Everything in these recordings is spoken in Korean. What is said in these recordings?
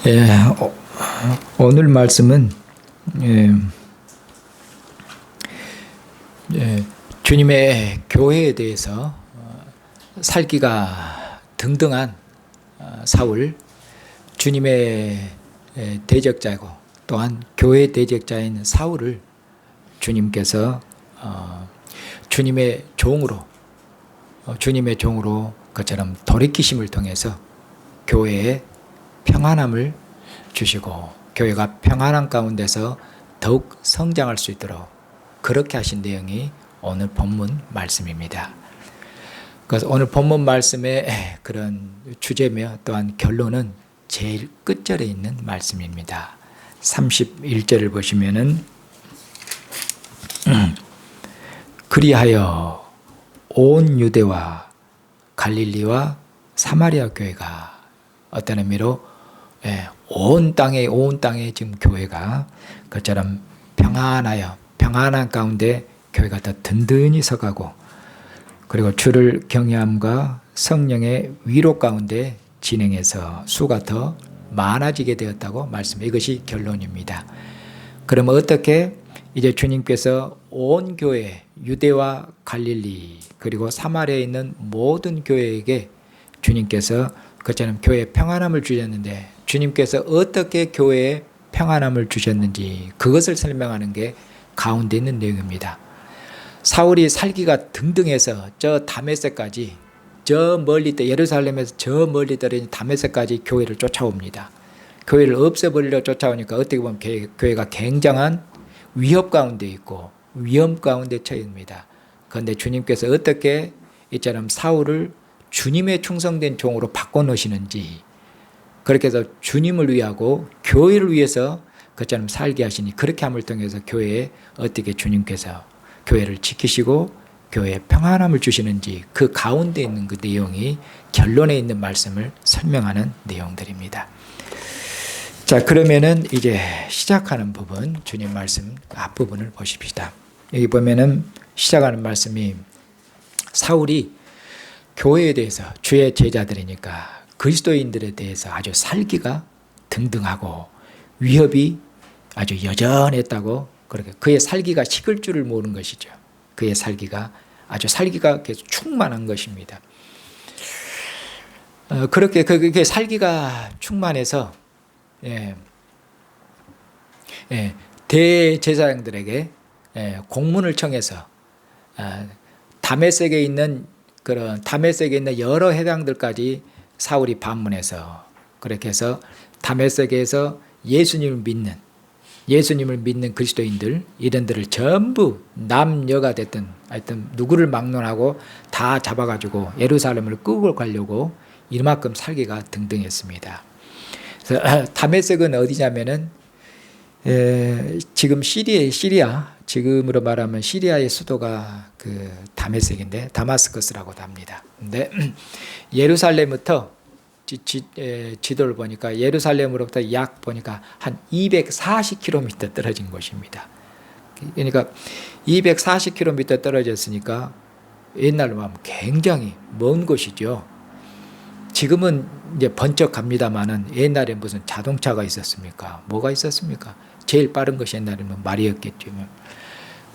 예, 오늘 말씀은 주님의 교회에 대해서 살기가 등등한 사울, 주님의 대적자이고 또한 교회 대적자인 사울을 주님께서 주님의 종으로 그처럼 돌이키심을 통해서 교회에 평안함을 주시고 교회가 평안한 가운데서 더욱 성장할 수 있도록 그렇게 하신 내용이 오늘 본문 말씀입니다. 그래서 오늘 본문 말씀의 그런 주제며 또한 결론은 제일 끝절에 있는 말씀입니다. 31절을 보시면은 그리하여 온 유대와 갈릴리와 사마리아 교회가 어떤 의미로 온 땅에 지금 교회가 그처럼 평안한 가운데 교회가 더 든든히 서가고 그리고 주를 경외함과 성령의 위로 가운데 진행해서 수가 더 많아지게 되었다고 말씀해. 이것이 결론입니다. 그러면 어떻게 이제 주님께서 온 교회 유대와 갈릴리 그리고 사마리아에 있는 모든 교회에게 주님께서 그처럼 교회에 평안함을 주셨는데 주님께서 어떻게 교회에 평안함을 주셨는지 그것을 설명하는 게 가운데 있는 내용입니다. 사울이 살기가 등등해서 저 다메섹까지 저 멀리 예루살렘에서 저 멀리 떨어진 다메섹까지 교회를 쫓아옵니다. 교회를 없애버리려 쫓아오니까 어떻게 보면 교회가 굉장한 위협 가운데 있고 위험 가운데 처해집니다. 그런데 주님께서 어떻게 이처럼 사울을 주님의 충성된 종으로 바꿔놓으시는지 그렇게 해서 주님을 위하고 교회를 위해서 그처럼 살게 하시니 그렇게 함을 통해서 교회에 어떻게 주님께서 교회를 지키시고 교회에 평안함을 주시는지 그 가운데 있는 그 내용이 결론에 있는 말씀을 설명하는 내용들입니다. 자, 그러면은 이제 시작하는 부분 주님 말씀 앞부분을 보십시다. 여기 보면은 시작하는 말씀이 사울이 교회에 대해서 주의 제자들이니까 그리스도인들에 대해서 아주 살기가 등등하고 위협이 아주 여전했다고 그렇게 그의 살기가 식을 줄을 모르는 것이죠. 그의 살기가 계속 충만한 것입니다. 그렇게 그게 살기가 충만해서 대제사장들에게 공문을 청해서 다메섹에 있는 여러 회당들까지 사울이 방문해서 그렇게 해서 다메섹에서 예수님을 믿는 그리스도인들 이런들을 전부 남녀가 됐든 하여튼 누구를 막론하고 다 잡아가지고 예루살렘을 끌고 가려고 이만큼 살기가 등등했습니다. 그래서 다메섹은 어디냐면은 지금 시리아 지금으로 말하면 시리아의 수도가 그 다메섹인데 다마스커스라고도 합니다. 근데 예루살렘부터 지도를 보니까 예루살렘으로부터 약 보니까 한 240km 떨어진 곳입니다. 그러니까 240km 떨어졌으니까 옛날로 하면 굉장히 먼 곳이죠. 지금은 이제 번쩍 갑니다만은 옛날에 무슨 자동차가 있었습니까? 뭐가 있었습니까? 제일 빠른 것이 옛날에는 말이었겠죠.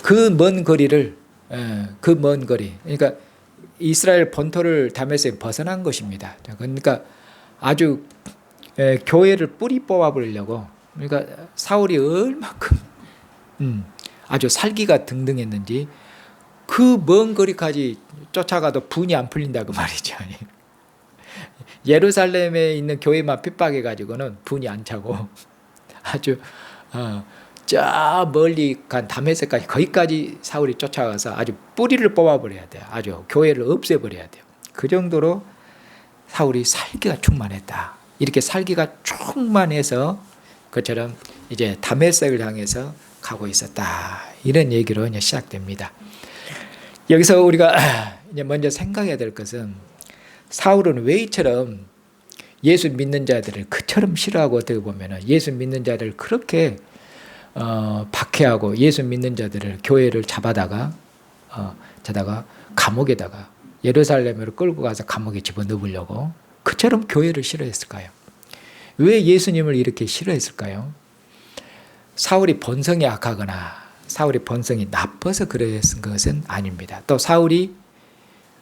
그 먼 거리, 그러니까 이스라엘 본토를 다메섹에 벗어난 것입니다. 그러니까 아주 교회를 뿌리 뽑아버리려고 그러니까 사울이 얼마큼 아주 살기가 등등했는지 그 먼 거리까지 쫓아가도 분이 안 풀린다 그 말이죠. 예루살렘에 있는 교회만 핍박해가지고는 분이 안 차고 아주 저 멀리 간 다메섹까지 거기까지 사울이 쫓아가서 아주 뿌리를 뽑아버려야 돼요. 아주 교회를 없애버려야 돼요. 그 정도로 사울이 살기가 충만했다. 이렇게 살기가 충만해서 그처럼 이제 다메섹을 향해서 가고 있었다. 이런 얘기로 이제 시작됩니다. 여기서 우리가 이제 먼저 생각해야 될 것은 사울은 왜 이처럼 예수 믿는 자들을 그처럼 싫어하고 어떻게 보면 예수 믿는 자들을 그렇게 박해하고 예수 믿는 자들을 교회를 잡아다가 감옥에다가 예루살렘으로 끌고 가서 감옥에 집어넣으려고 그처럼 교회를 싫어했을까요? 왜 예수님을 이렇게 싫어했을까요? 사울이 본성이 악하거나 사울이 본성이 나빠서 그랬은 것은 아닙니다. 또 사울이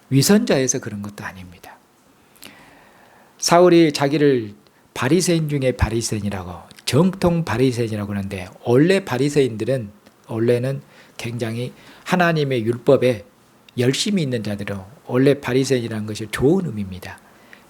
위선자여서 그런 것도 아닙니다. 사울이 자기를 바리새인 중에 바리새인이라고, 정통 바리새인이라고 하는데, 원래 바리새인들은 원래는 굉장히 하나님의 율법에 열심히 있는 자들은, 원래 바리새인이라는 것이 좋은 의미입니다.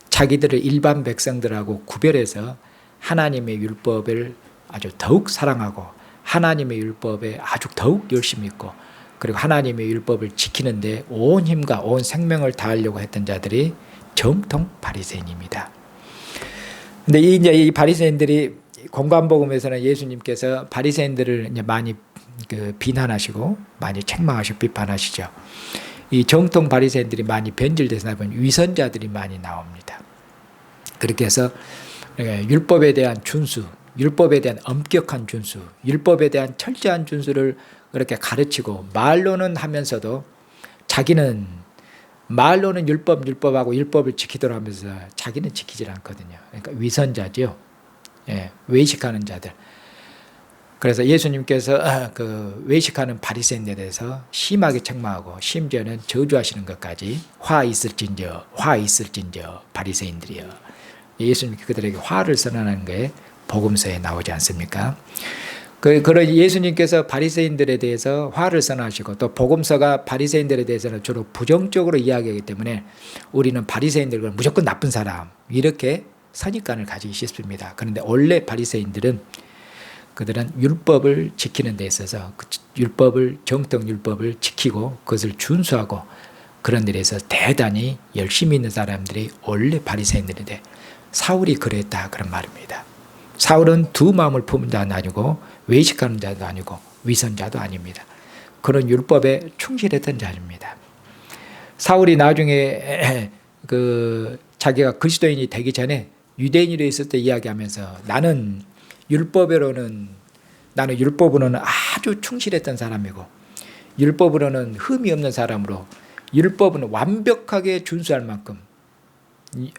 자기들을 일반 백성들하고 구별해서 하나님의 율법을 아주 더욱 사랑하고 하나님의 율법에 아주 더욱 열심히 있고, 그리고 하나님의 율법을 지키는데 온 힘과 온 생명을 다하려고 했던 자들이 정통 바리새인입니다. 근데 이제 이 바리새인들이 공관복음에서는 예수님께서 바리새인들을 이제 많이 비난하시고 많이 책망하시고 비판하시죠. 이 정통 바리새인들이 많이 변질돼서 나면 위선자들이 많이 나옵니다. 그렇게 해서 율법에 대한 준수, 율법에 대한 엄격한 준수, 율법에 대한 철저한 준수를 그렇게 가르치고 말로는 하면서도 자기는 말로는 율법하고 율법을 지키도록 하면서 자기는 지키질 않거든요. 그러니까 위선자죠. 예, 외식하는 자들. 그래서 예수님께서 그 외식하는 바리새인에 대해서 심하게 책망하고 심지어는 저주하시는 것까지, 화 있을진저 바리새인들이여. 예수님께 그들에게 화를 선언하는 게 복음서에 나오지 않습니까? 그런 예수님께서 바리새인들에 대해서 화를 선언하시고, 또 복음서가 바리새인들에 대해서는 주로 부정적으로 이야기하기 때문에 우리는 바리새인들은 무조건 나쁜 사람, 이렇게 선입관을 가지기 쉽습니다. 그런데 원래 바리새인들은 그들은 율법을 지키는 데 있어서 정통 율법을 지키고 그것을 준수하고 그런 데 대해서 대단히 열심히 있는 사람들이 원래 바리새인들인데, 사울이 그랬다 그런 말입니다. 사울은 두 마음을 품은 자는 아니고 외식하는 자도 아니고 위선자도 아닙니다. 그런 율법에 충실했던 자입니다. 사울이 나중에 자기가 그리스도인이 되기 전에 유대인으로 있을 때 이야기하면서 나는 율법으로는 아주 충실했던 사람이고 율법으로는 흠이 없는 사람으로, 율법은 완벽하게 준수할 만큼,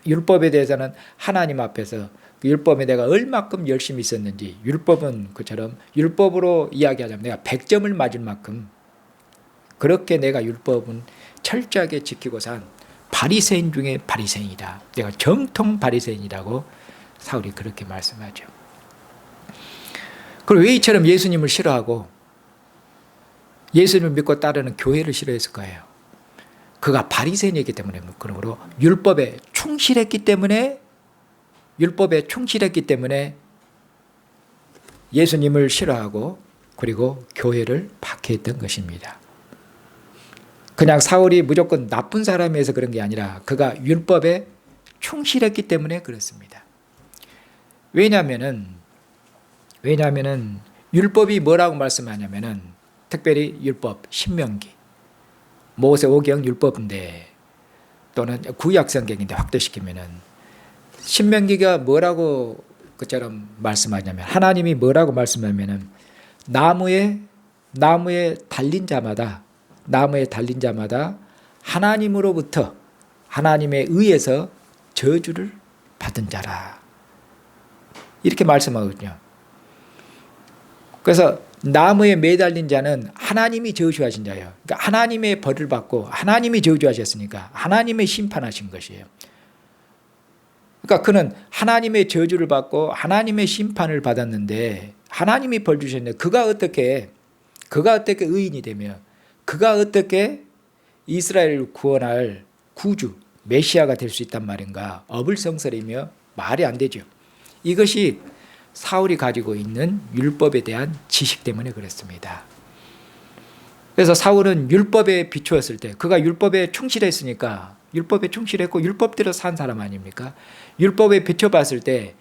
율법에 대해서는 하나님 앞에서 그 율법에 내가 얼마큼 열심히 있었는지, 율법은 그처럼 율법으로 이야기하자면 내가 100점을 맞을 만큼 그렇게 내가 율법은 철저하게 지키고 산 바리새인 중에 바리새인이다. 내가 정통 바리새인이라고 사울이 그렇게 말씀하죠. 그리고 왜 이처럼 예수님을 싫어하고 예수님을 믿고 따르는 교회를 싫어했을 거예요. 그가 바리새인이기 때문에, 그러므로 율법에 충실했기 때문에 예수님을 싫어하고 그리고 교회를 박해했던 것입니다. 그냥 사울이 무조건 나쁜 사람이어서 그런 게 아니라 그가 율법에 충실했기 때문에 그렇습니다. 왜냐하면은 율법이 뭐라고 말씀하냐면은, 특별히 율법 신명기, 모세오경 율법인데, 또는 구약 성경인데 확대시키면은 신명기가 뭐라고 그처럼 말씀하냐면, 하나님이 뭐라고 말씀하냐면은 나무에 달린 자마다 하나님으로부터, 하나님에 의해서 저주를 받은 자라, 이렇게 말씀하거든요. 그래서 나무에 매달린 자는 하나님이 저주하신 자예요. 그러니까 하나님의 벌을 받고 하나님이 저주하셨으니까 하나님의 심판하신 것이에요. 그러니까 그는 하나님의 저주를 받고 하나님의 심판을 받았는데, 하나님이 벌 주셨는데 그가 어떻게 의인이 되며, 그가 어떻게 이스라엘을 구원할 구주 메시아가 될 수 있단 말인가. 어불성설이며 말이 안 되죠. 이것이 사울이 가지고 있는 율법에 대한 지식 때문에 그랬습니다. 그래서 사울은 율법에 비추었을 때, 그가 율법에 충실했으니까, 율법에 충실했고 율법대로 산 사람 아닙니까? 율법에 비춰봤을 때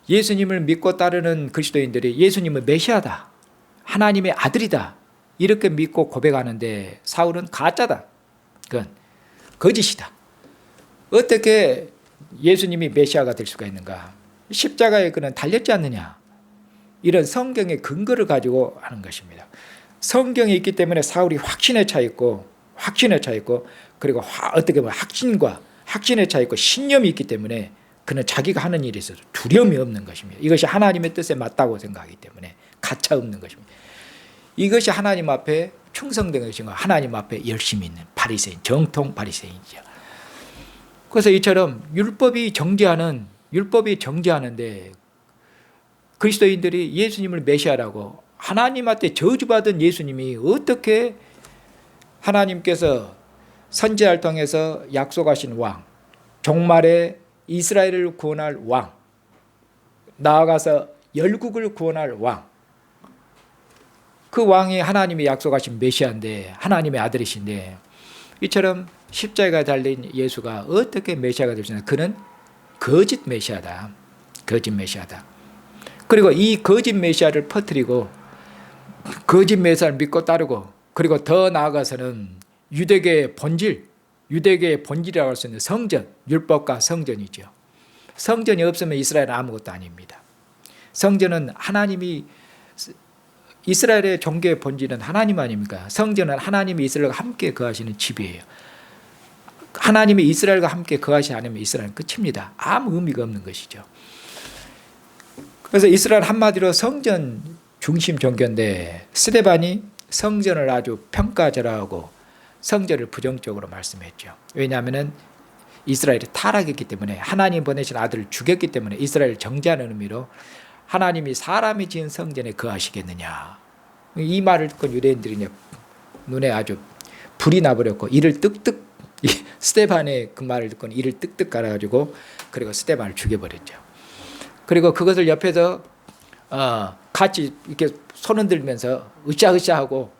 예수님을 믿고 따르는 그리스도인들이 예수님은 메시아다, 하나님의 아들이다, 이렇게 믿고 고백하는데 사울은 가짜다, 그건 거짓이다. 어떻게 예수님이 메시아가 될 수가 있는가? 십자가에 그는 달렸지 않느냐? 이런 성경의 근거를 가지고 하는 것입니다. 성경이 있기 때문에 사울이 확신에 차 있고 그리고 어떻게 보면 확신에 차 있고 신념이 있기 때문에 그는 자기가 하는 일에 있어서 두려움이 없는 것입니다. 이것이 하나님의 뜻에 맞다고 생각하기 때문에 가차 없는 것입니다. 이것이 하나님 앞에 충성된 것인가, 하나님 앞에 열심히 있는 바리새인, 정통 바리새인이죠. 그래서 이처럼 율법이 정죄하는데 그리스도인들이 예수님을 메시아라고 하나님 앞에 저주받은 예수님이 어떻게 하나님께서 선지자를 통해서 약속하신 왕, 종말에 이스라엘을 구원할 왕, 나아가서 열국을 구원할 왕, 그 왕이 하나님이 약속하신 메시아인데 하나님의 아들이신데 이처럼 십자가에 달린 예수가 어떻게 메시아가 될 수 있나? 그는 거짓 메시아다. 거짓 메시아다. 그리고 이 거짓 메시아를 퍼뜨리고 거짓 메시아를 믿고 따르고, 그리고 더 나아가서는 유대계의 본질이라고 할 수 있는 성전, 율법과 성전이죠. 성전이 없으면 이스라엘은 아무것도 아닙니다. 성전은 하나님이, 이스라엘의 종교의 본질은 하나님 아닙니까? 성전은 하나님이 이스라엘과 함께 거하시는 집이에요. 하나님이 이스라엘과 함께 거하시지 않으면 이스라엘은 끝입니다. 아무 의미가 없는 것이죠. 그래서 이스라엘 한마디로 성전 중심 종교인데 스데반이 성전을 아주 평가절하하고 성전을 부정적으로 말씀했죠. 왜냐하면 이스라엘이 타락했기 때문에, 하나님 보내신 아들을 죽였기 때문에 이스라엘을 정죄하는 의미로 하나님이 사람이 지은 성전에 거하시겠느냐, 이 말을 듣고 유대인들이 눈에 아주 불이 나버렸고 이를 뜩뜩, 스데반의 그 말을 듣고 이를 뜩뜩 갈아가지고 그리고 스데반을 죽여버렸죠. 그리고 그것을 옆에서 같이 이렇게 손 흔들면서 으쌰으쌰하고,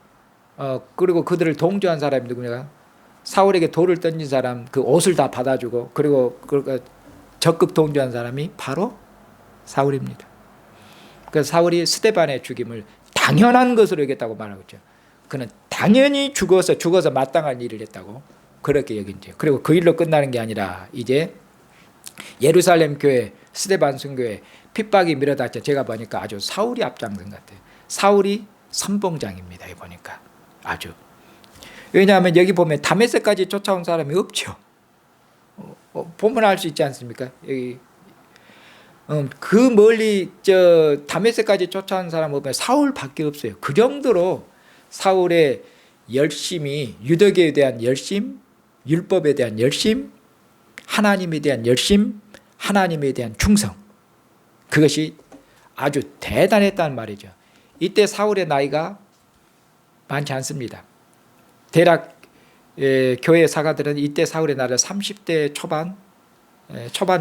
그리고 그들을 동조한 사람이 누구냐? 사울에게 돌을 던진 사람 그 옷을 다 받아주고, 그리고 적극 동조한 사람이 바로 사울입니다. 그래서 사울이 스데반의 죽임을 당연한 것으로 여겼다고 말하고 있죠. 그는 당연히 죽어서 마땅한 일을 했다고 그렇게 여긴죠. 그리고 그 일로 끝나는 게 아니라 이제 예루살렘 교회, 스데반 순교회 핍박이 밀어닥쳐 제가 보니까 아주 사울이 앞장선 것 같아요. 사울이 선봉장입니다. 보니까 아주. 왜냐하면 여기 보면 다메섹까지 쫓아온 사람이 없죠. 보면 알 수 있지 않습니까? 여기 그 멀리 다메섹까지 쫓아온 사람 보면 사울밖에 없어요. 그 정도로 사울의 열심이, 유대교에 대한 열심, 율법에 대한 열심, 하나님에 대한 열심, 하나님에 대한 충성, 그것이 아주 대단했다는 말이죠. 이때 사울의 나이가 많지 않습니다. 대략 교회 사가들은 이때 사울의 나이가 30대 초반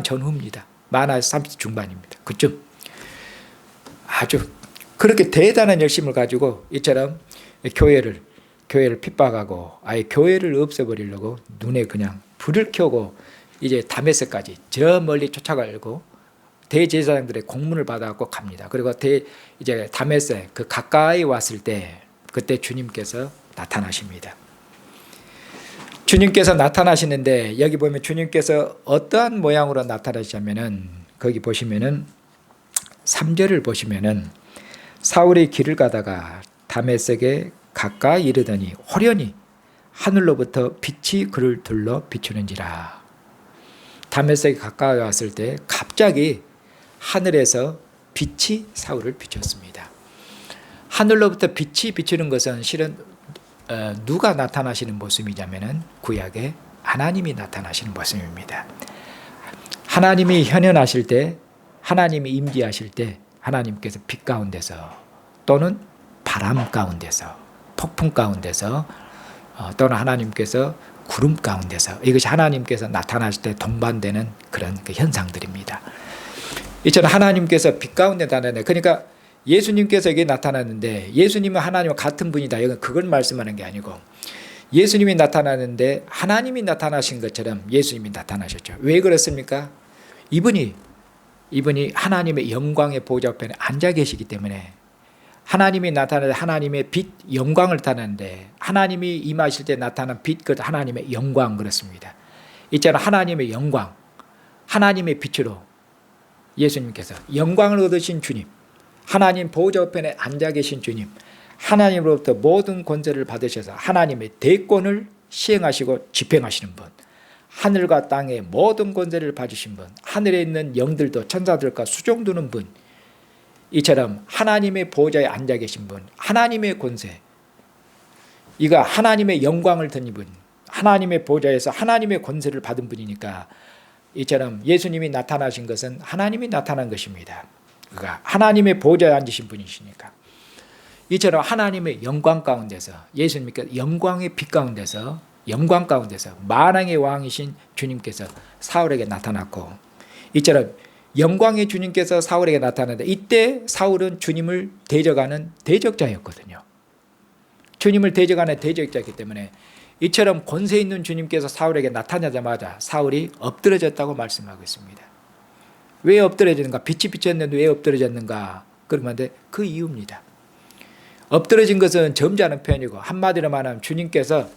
전후입니다. 많아서 30대 중반입니다. 그쯤. 아주 그렇게 대단한 열심을 가지고 이처럼 교회를 핍박하고 아예 교회를 없애버리려고 눈에 그냥 불을 켜고 이제 다메섹까지 저 멀리 쫓아가려고 대제사장들의 공문을 받아갖고 갑니다. 그리고 이제 다메섹 그 가까이 왔을 때 그때 주님께서 나타나십니다. 주님께서 나타나시는데 여기 보면 주님께서 어떠한 모양으로 나타나시냐면은 거기 보시면은 3절을 보시면은 사울이 길을 가다가 다메섹에 가까이 이르더니 호련히 하늘로부터 빛이 그를 둘러 비추는지라. 다메섹에 가까이 왔을 때 갑자기 하늘에서 빛이 사울을 비췄습니다. 하늘로부터 빛이 비추는 것은 실은 누가 나타나시는 모습이냐면은 구약에 하나님이 나타나시는 모습입니다. 하나님이 현현하실 때, 하나님이 임재하실 때 하나님께서 빛 가운데서 또는 바람 가운데서, 폭풍 가운데서, 또는 하나님께서 구름 가운데서, 이것이 하나님께서 나타나실 때 동반되는 그런 그 현상들입니다. 이처럼 하나님께서 빛 가운데 나타나네. 그러니까 예수님께서 여기 나타났는데 예수님은 하나님과 같은 분이다. 이건 그걸 말씀하는 게 아니고 예수님이 나타나는데 하나님이 나타나신 것처럼 예수님이 나타나셨죠. 왜 그렇습니까? 이분이 하나님의 영광의 보좌 우편에 앉아 계시기 때문에 하나님이 나타나는 하나님의 빛, 영광을 나타내는데 하나님이 임하실 때 나타난 빛, 그 하나님의 영광 그렇습니다. 있잖아, 하나님의 영광, 하나님의 빛으로 예수님께서 영광을 얻으신 주님, 하나님 보좌 우편에 앉아 계신 주님, 하나님으로부터 모든 권세를 받으셔서 하나님의 대권을 시행하시고 집행하시는 분, 하늘과 땅의 모든 권세를 가지신 분, 하늘에 있는 영들도 천사들과 수종두는 분, 이처럼 하나님의 보좌에 앉아 계신 분, 하나님의 권세, 이가 하나님의 영광을 든 분, 하나님의 보좌에서 하나님의 권세를 받은 분이니까 이처럼 예수님이 나타나신 것은 하나님이 나타난 것입니다. 그가 하나님의 보좌에 앉으신 분이시니까. 이처럼 하나님의 영광 가운데서, 예수님께서 영광의 빛 가운데서, 영광 가운데서 만왕의 왕이신 주님께서 사울에게 나타났고, 이처럼 영광의 주님께서 사울에게 나타났는데, 이때 사울은 주님을 대적하는 대적자였거든요. 주님을 대적하는 대적자이기 때문에 이처럼 권세 있는 주님께서 사울에게 나타나자마자 사울이 엎드러졌다고 말씀하고 있습니다. 왜 엎드러졌는가? 빛이 비쳤는데 왜 엎드러졌는가? 그러면 그 이유입니다. 엎드러진 것은 점잖은 표현이고, 한마디로 말하면 주님께서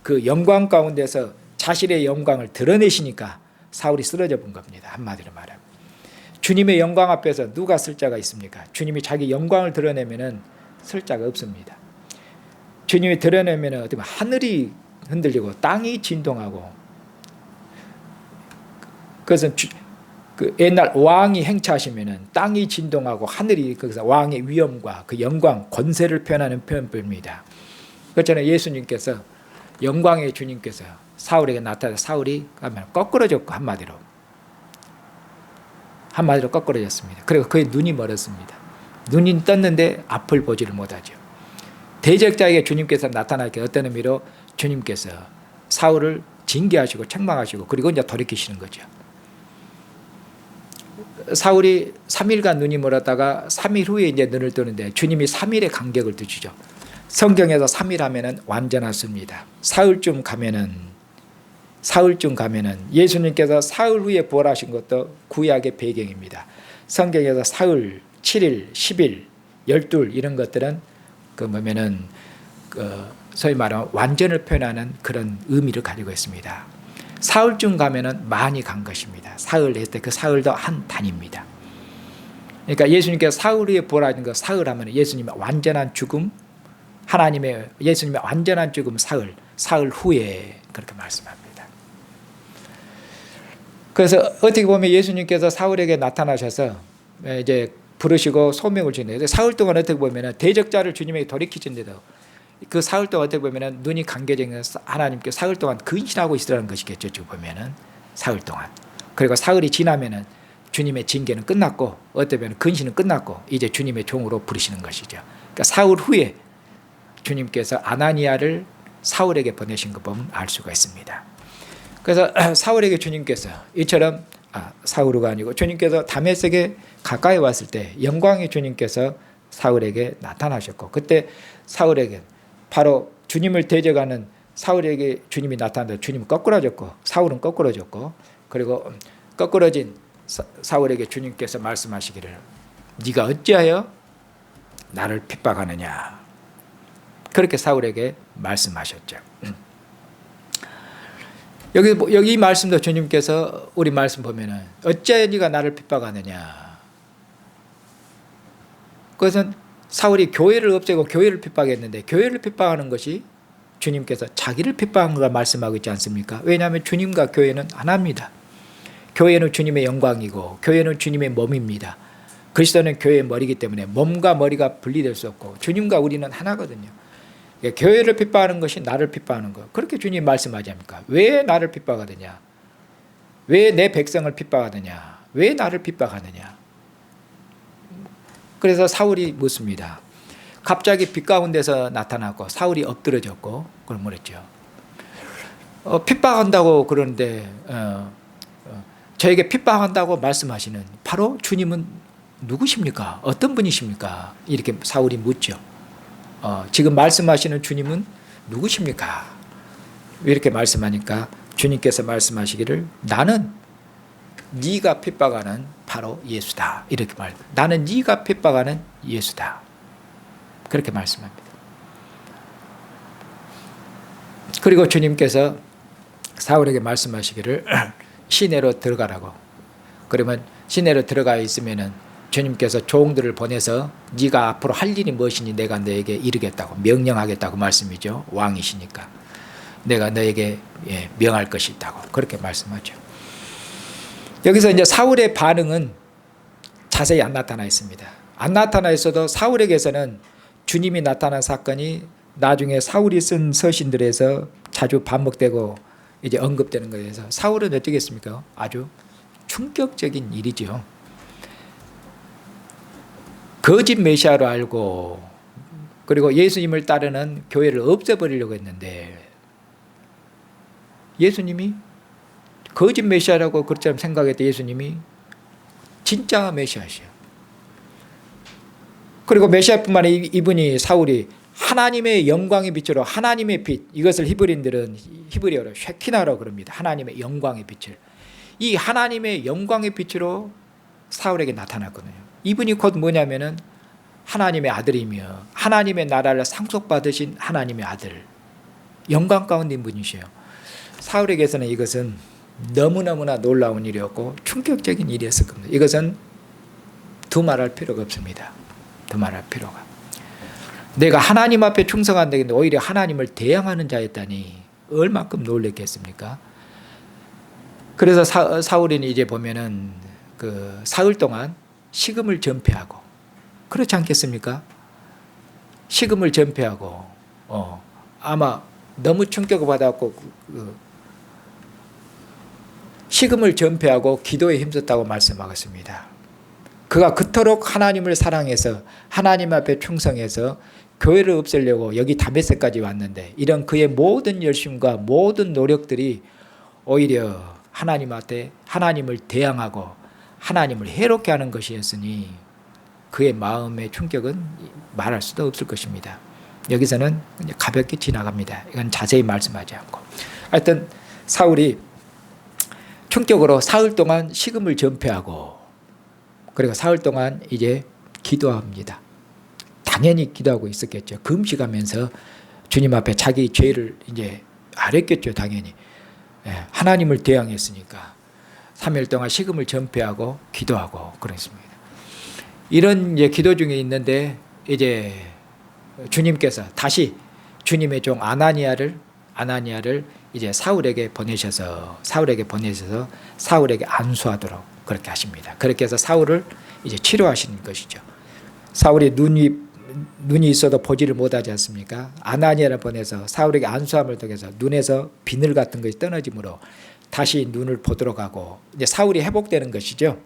그 영광 가운데서 자신의 영광을 드러내시니까 사울이 쓰러져 본 겁니다. 한마디로 말하면. 주님의 영광 앞에서 누가 쓸 자가 있습니까? 주님이 자기 영광을 드러내면 쓸 자가 없습니다. 주님이 드러내면 어떻게 하늘이 흔들리고 땅이 진동하고, 그것은 그 옛날 왕이 행차하시면 땅이 진동하고 하늘이, 거기서 왕의 위엄과 그 영광, 권세를 표현하는 표현법입니다. 그렇잖아요. 예수님께서, 영광의 주님께서 사울에게 나타나 사울이 거꾸러졌고, 한마디로 거꾸러졌습니다. 그리고 그의 눈이 멀었습니다. 눈이 떴는데 앞을 보지를 못하죠. 대적자에게 주님께서 나타나게, 어떤 의미로 주님께서 사울을 징계하시고 책망하시고, 그리고 이제 돌이키시는 거죠. 사울이 3일간 눈이 멀었다가 3일 후에 이제 눈을 뜨는데 주님이 3일의 간격을 두시죠. 성경에서 3일 하면은 완전하십니다. 사흘쯤 가면은 예수님께서 사흘 후에 부활하신 것도 구약의 배경입니다. 성경에서 사흘, 7일, 10일, 12 이런 것들은 소위 말하면 완전을 표현하는 그런 의미를 가지고 있습니다. 사흘쯤 가면은 많이 간 것입니다. 사흘 했을 때 그 사흘도 한 단입니다. 그러니까 예수님께서 사흘 후에 부활하신 거, 사흘 하면 예수님의 완전한 죽음, 예수님의 완전한 죽음 사흘 후에 그렇게 말씀합니다. 그래서 어떻게 보면 예수님께서 사울에게 나타나셔서 이제 부르시고 소명을 주는데, 사흘 동안 어떻게 보면 대적자를 주님에게 돌이키신데도 그 사흘 동안 어떻게 보면 눈이 감겨진 하나님께 사흘 동안 근신하고 있으라는 것이겠죠. 지금 보면은 사흘 동안. 그리고 사흘이 지나면은 주님의 징계는 끝났고, 어떻게 보면 근신은 끝났고, 이제 주님의 종으로 부르시는 것이죠. 그러니까 사흘 후에 주님께서 아나니아를 사울에게 보내신 것 보면 알 수가 있습니다. 그래서 사울에게 주님께서 이처럼, 사울가 아니고 주님께서 다메섹에 가까이 왔을 때 영광의 주님께서 사울에게 나타나셨고, 그때 사울에게 바로 주님을 대적하는 사울에게 주님이 나타났는데 주님은 거꾸러졌고 사울은 거꾸러졌고, 그리고 거꾸러진 사울에게 주님께서 말씀하시기를 네가 어찌하여 나를 핍박하느냐, 그렇게 사울에게 말씀하셨죠. 여기 말씀도 주님께서 우리 말씀 보면은 어찌하여 네가 나를 핍박하느냐, 그것은 사울이 교회를 없애고 교회를 핍박했는데, 교회를 핍박하는 것이 주님께서 자기를 핍박한 걸 말씀하고 있지 않습니까? 왜냐하면 주님과 교회는 하나입니다. 교회는 주님의 영광이고 교회는 주님의 몸입니다. 그리스도는 교회의 머리이기 때문에 몸과 머리가 분리될 수 없고 주님과 우리는 하나거든요. 교회를 핍박하는 것이 나를 핍박하는 것, 그렇게 주님 말씀하지 않습니까? 왜 나를 핍박하느냐, 왜 내 백성을 pis박하느냐, 왜 나를 핍박하느냐. 그래서 사울이 묻습니다. 갑자기 빛 가운데서 나타났고 사울이 엎드러졌고, 그걸 뭐랬죠? 핍박한다고 그러는데 저에게 핍박한다고 말씀하시는 바로 주님은 누구십니까? 어떤 분이십니까? 이렇게 사울이 묻죠. 지금 말씀하시는 주님은 누구십니까? 이렇게 말씀하니까 주님께서 말씀하시기를 나는 네가 핍박하는 바로 예수다, 이렇게 나는 네가 핍박하는 예수다, 그렇게 말씀합니다. 그리고 주님께서 사울에게 말씀하시기를 시내로 들어가라고. 그러면 시내로 들어가 있으면은 주님께서 종들을 보내서 네가 앞으로 할 일이 무엇이니 내가 너에게 이르겠다고, 명령하겠다고 말씀이죠. 왕이시니까. 내가 너에게 명할 것이 있다고 그렇게 말씀하죠. 여기서 이제 사울의 반응은 자세히 안 나타나 있습니다. 안 나타나 있어도 사울에게서는 주님이 나타난 사건이 나중에 사울이 쓴 서신들에서 자주 반복되고 이제 언급되는 것에서 사울은 어떻겠습니까? 아주 충격적인 일이죠. 거짓 메시아로 알고 그리고 예수님을 따르는 교회를 없애버리려고 했는데 예수님이 거짓 메시아라고 그렇게 생각했던 예수님이 진짜 메시아시요. 그리고 메시아뿐만 아니라 이분이 사울이 하나님의 영광의 빛으로 하나님의 빛, 이것을 히브리인들은 히브리어로 쉐키나라고 그럽니다. 하나님의 영광의 빛을. 이 하나님의 영광의 빛으로 사울에게 나타났거든요. 이분이 곧 뭐냐면은 하나님의 아들이며 하나님의 나라를 상속받으신 하나님의 아들, 영광 가운데 있는 분이시요. 사울에게서는 이것은 너무너무나 놀라운 일이었고 충격적인 일이었을 겁니다. 이것은 두말할 필요가 없습니다. 두말할 필요가. 내가 하나님 앞에 충성한다 했는데 오히려 하나님을 대항하는 자였다니 얼마큼 놀랬겠습니까? 그래서 사울은 이제 보면은 그 사흘 동안 식음을 전폐하고, 그렇지 않겠습니까? 식음을 전폐하고 아마 너무 충격을 받았고 식음을 전폐하고 기도에 힘썼다고 말씀하겠습니다. 그가 그토록 하나님을 사랑해서 하나님 앞에 충성해서 교회를 없애려고 여기 다메섹까지 왔는데 이런 그의 모든 열심과 모든 노력들이 오히려 하나님 앞에 하나님을 대항하고 하나님을 해롭게 하는 것이었으니 그의 마음의 충격은 말할 수도 없을 것입니다. 여기서는 가볍게 지나갑니다. 이건 자세히 말씀하지 않고. 하여튼 사울이 충격으로 사흘 동안 식음을 전폐하고 그리고 사흘 동안 이제 기도합니다. 당연히 기도하고 있었겠죠. 금식하면서 주님 앞에 자기 죄를 이제 아랬겠죠. 당연히. 하나님을 대항했으니까 3일 동안 식음을 전폐하고 기도하고 그랬습니다. 이런 이제 기도 중에 있는데 이제 주님께서 다시 주님의 종 아나니아를 이제 사울에게 보내셔서 사울에게 안수하도록 그렇게 하십니다. 그렇게 해서 사울을 이제 치료하시는 것이죠. 사울이 눈이 있어도 보지를 못하지 않습니까? 아나니아를 보내서 사울에게 안수함을 통해서 눈에서 비늘 같은 것이 떨어지므로 다시 눈을 보도록 하고 이제 사울이 회복되는 것이죠.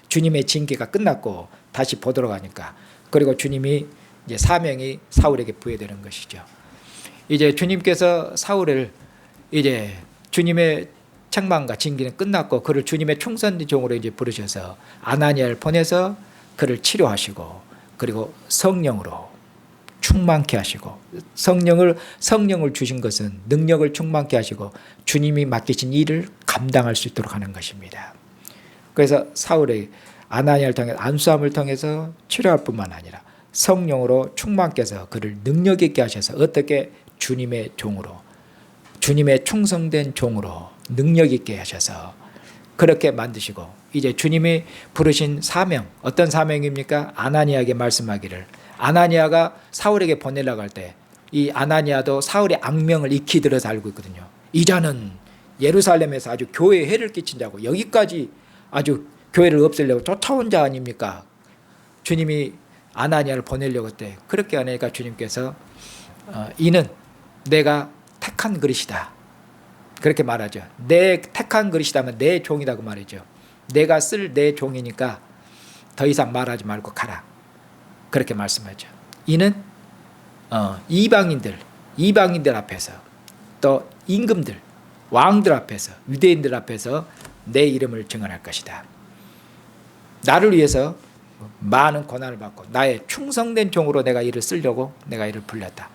주님의 징계가 끝났고 다시 보도록 하니까. 그리고 주님이 이제 사명이 사울에게 부여되는 것이죠. 이제 주님께서 사울을 이제 주님의 책망과 징계는 끝났고 그를 주님의 충성된 종으로 이제 부르셔서 아나니아를 보내서 그를 치료하시고 그리고 성령으로 충만케 하시고 성령을 주신 것은 능력을 충만케 하시고 주님이 맡기신 일을 감당할 수 있도록 하는 것입니다. 그래서 사울의 아나니아를 통해 안수함을 통해서 치료할 뿐만 아니라 성령으로 충만케 해서 그를 능력 있게 하셔서 어떻게 주님의 종으로 주님의 충성된 종으로 능력 있게 하셔서 그렇게 만드시고 이제 주님이 부르신 사명 어떤 사명입니까? 아나니아에게 말씀하기를 아나니아가 사울에게 보내려고 할 때 이 아나니아도 사울의 악명을 익히 들어서 알고 있거든요. 이 자는 예루살렘에서 아주 교회에 해를 끼친 자고 여기까지 아주 교회를 없애려고 쫓아온 자 아닙니까? 주님이 아나니아를 보내려고 할 때 그렇게 하니까 주님께서 이는 내가 택한 그릇이다. 그렇게 말하죠. 내 택한 그릇이다면 내 종이라고 말이죠. 내가 쓸 내 종이니까 더 이상 말하지 말고 가라. 그렇게 말씀하죠. 이는 이방인들 앞에서 또 임금들, 왕들 앞에서 유대인들 앞에서 내 이름을 증언할 것이다. 나를 위해서 많은 고난을 받고 나의 충성된 종으로 내가 이를 쓰려고 내가 이를 불렸다.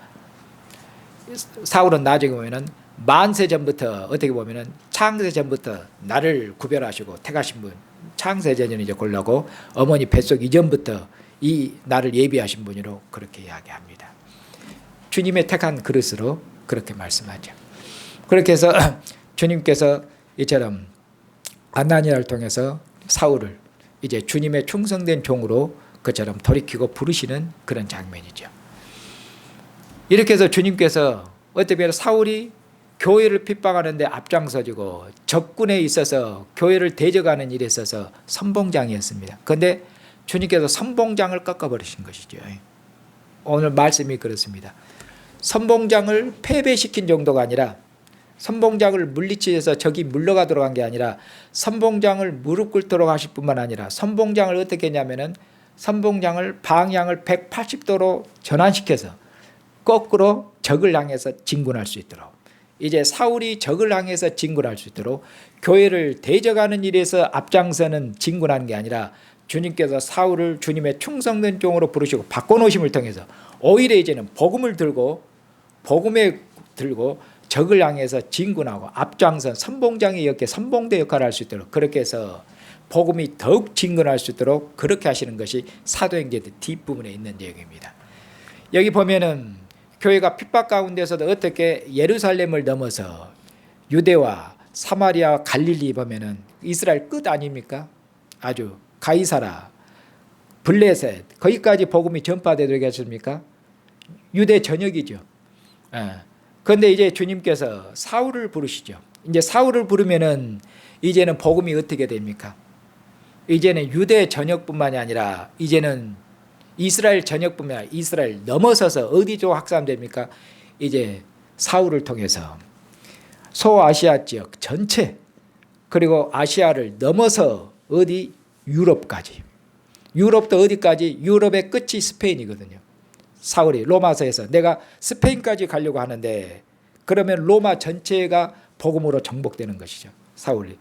사울은 나중에 보면은 만세 전부터 어떻게 보면은 창세 전부터 나를 구별하시고 택하신 분, 창세 전을 이제 골라고 어머니 뱃속 이전부터 이 나를 예비하신 분으로 그렇게 이야기합니다. 주님의 택한 그릇으로 그렇게 말씀하죠. 그렇게 해서 주님께서 이처럼 아나니아를 통해서 사울을 이제 주님의 충성된 종으로 그처럼 돌이키고 부르시는 그런 장면이죠. 이렇게 해서 주님께서 어떻게 보면 사울이 교회를 핍박하는데 앞장서지고 적군에 있어서 교회를 대적하는 일에 있어서 선봉장이었습니다. 그런데 주님께서 선봉장을 꺾어버리신 것이죠. 오늘 말씀이 그렇습니다. 선봉장을 패배시킨 정도가 아니라 선봉장을 물리치해서 적이 물러가도록 한 게 아니라 선봉장을 무릎 꿇도록 하실 뿐만 아니라 선봉장을 어떻게 했냐면은 선봉장을 방향을 180도로 전환시켜서 거꾸로 적을 향해서 진군할 수 있도록, 이제 사울이 적을 향해서 진군할 수 있도록 교회를 대적하는 일에서 앞장서는 진군하는 게 아니라 주님께서 사울을 주님의 충성된 종으로 부르시고 바꿔놓으심을 통해서 오히려 이제는 복음에 들고 적을 향해서 진군하고 앞장선 선봉장이 이렇게 선봉대 역할을 할 수 있도록, 그렇게 해서 복음이 더욱 진군할 수 있도록 그렇게 하시는 것이 사도행전 뒷부분에 있는 내용입니다. 여기 보면은 교회가 핍박 가운데서도 어떻게 예루살렘을 넘어서 유대와 사마리아 갈릴리 보면은 이스라엘 끝 아닙니까? 아주 가이사라 블레셋 거기까지 복음이 전파되도록 했습니까? 유대 전역이죠. 그런데 이제 주님께서 사울을 부르시죠. 이제 사울을 부르면은 이제는 복음이 어떻게 됩니까? 이제는 유대 전역뿐만이 아니라 이제는 이스라엘 전역뿐만 아니라 이스라엘 넘어서서 어디 쪽 확산됩니까? 이제 사울을 통해서 소아시아 지역 전체, 그리고 아시아를 넘어서 어디 유럽까지, 유럽도 어디까지? 유럽의 끝이 스페인이거든요. 사울이 로마서에서 내가 스페인까지 가려고 하는데 그러면 로마 전체가 복음으로 정복되는 것이죠. 사울이.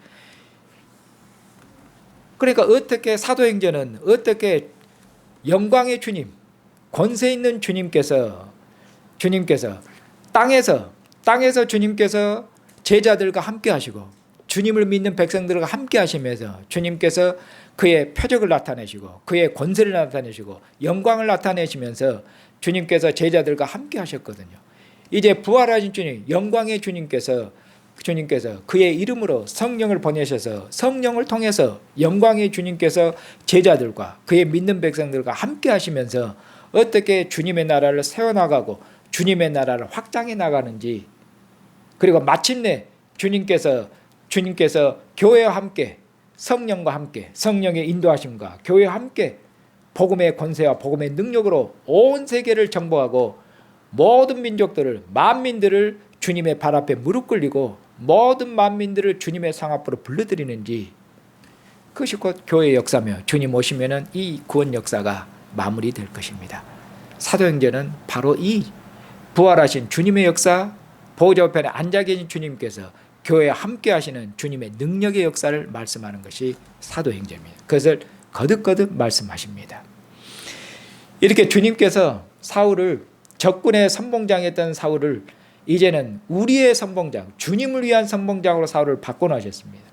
그러니까 어떻게 사도행전은 어떻게 영광의 주님, 권세 있는 주님께서 땅에서 주님께서 제자들과 함께 하시고 주님을 믿는 백성들과 함께 하시면서 주님께서 그의 표적을 나타내시고 그의 권세를 나타내시고 영광을 나타내시면서 주님께서 제자들과 함께 하셨거든요. 이제 부활하신 주님, 영광의 주님께서 그의 이름으로 성령을 보내셔서 성령을 통해서 영광의 주님께서 제자들과 그의 믿는 백성들과 함께 하시면서 어떻게 주님의 나라를 세워나가고 주님의 나라를 확장해 나가는지, 그리고 마침내 주님께서 교회와 함께 성령과 함께 성령의 인도하심과 교회와 함께 복음의 권세와 복음의 능력으로 온 세계를 정복하고 모든 민족들을, 만민들을 주님의 발 앞에 무릎 꿇리고 모든 만민들을 주님의 상 앞으로 불러들이는지, 그것이 곧 교회의 역사며 주님 오시면은 이 구원 역사가 마무리될 것입니다. 사도행전은 바로 이 부활하신 주님의 역사, 보좌 우편에 앉아 계신 주님께서 교회와 함께 하시는 주님의 능력의 역사를 말씀하는 것이 사도행전입니다. 그것을 거듭거듭 말씀하십니다. 이렇게 주님께서 사울을, 적군의 선봉장이었던 사울을 이제는 우리의 선봉장, 주님을 위한 선봉장으로 사울을 바꿔놓으셨습니다.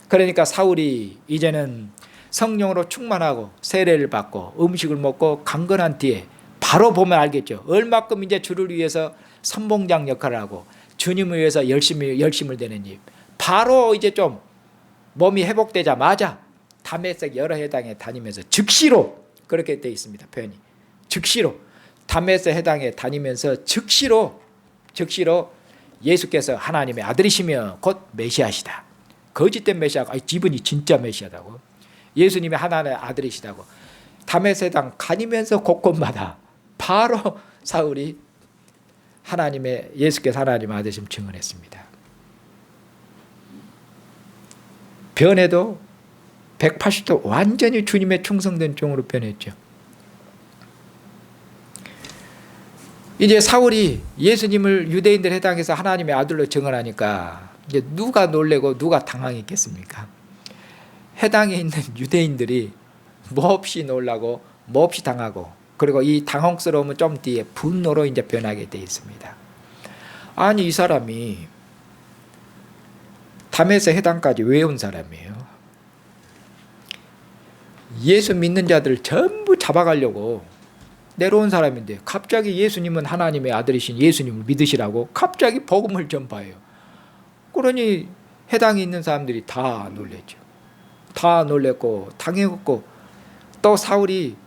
그러니까 사울이 이제는 성령으로 충만하고 세례를 받고 음식을 먹고 강건한 뒤에 바로 보면 알겠죠. 얼마큼 이제 주를 위해서 선봉장 역할을 하고 주님을 위해서 열심을 내는지. 바로 이제 좀 몸이 회복되자마자 다메섹 여러 해당에 다니면서 즉시로, 그렇게 되어 있습니다. 표현이 즉시로 다메섹 해당에 다니면서 즉시로 예수께서 하나님의 아들이시며 곧 메시아시다, 거짓된 메시아가 이분이 진짜 메시아다고, 예수님이 하나님의 아들이시다고 다메섹 해당 다니면서 곳곳마다 바로 사울이 예수께서 하나님의 아들이심 증언했습니다. 변해도 180도 완전히 주님의 충성된 종으로 변했죠. 이제 사울이 예수님을 유대인들 해당해서 하나님의 아들로 증언하니까 이제 누가 놀래고 누가 당황했겠습니까? 해당에 있는 유대인들이 몹시 놀라고 몹시 당하고, 그리고 이 당혹스러움은 좀 뒤에 분노로 이제 변하게 되어 있습니다. 아니, 이 사람이 담에서 해당까지 왜 온 사람이에요? 예수 믿는 자들 전부 잡아가려고 내려온 사람인데 갑자기 예수님은 하나님의 아들이신 예수님을 믿으시라고 갑자기 복음을 전파해요. 그러니 해당에 있는 사람들이 다 놀랬죠. 다 놀랬고 당했고, 또 사울이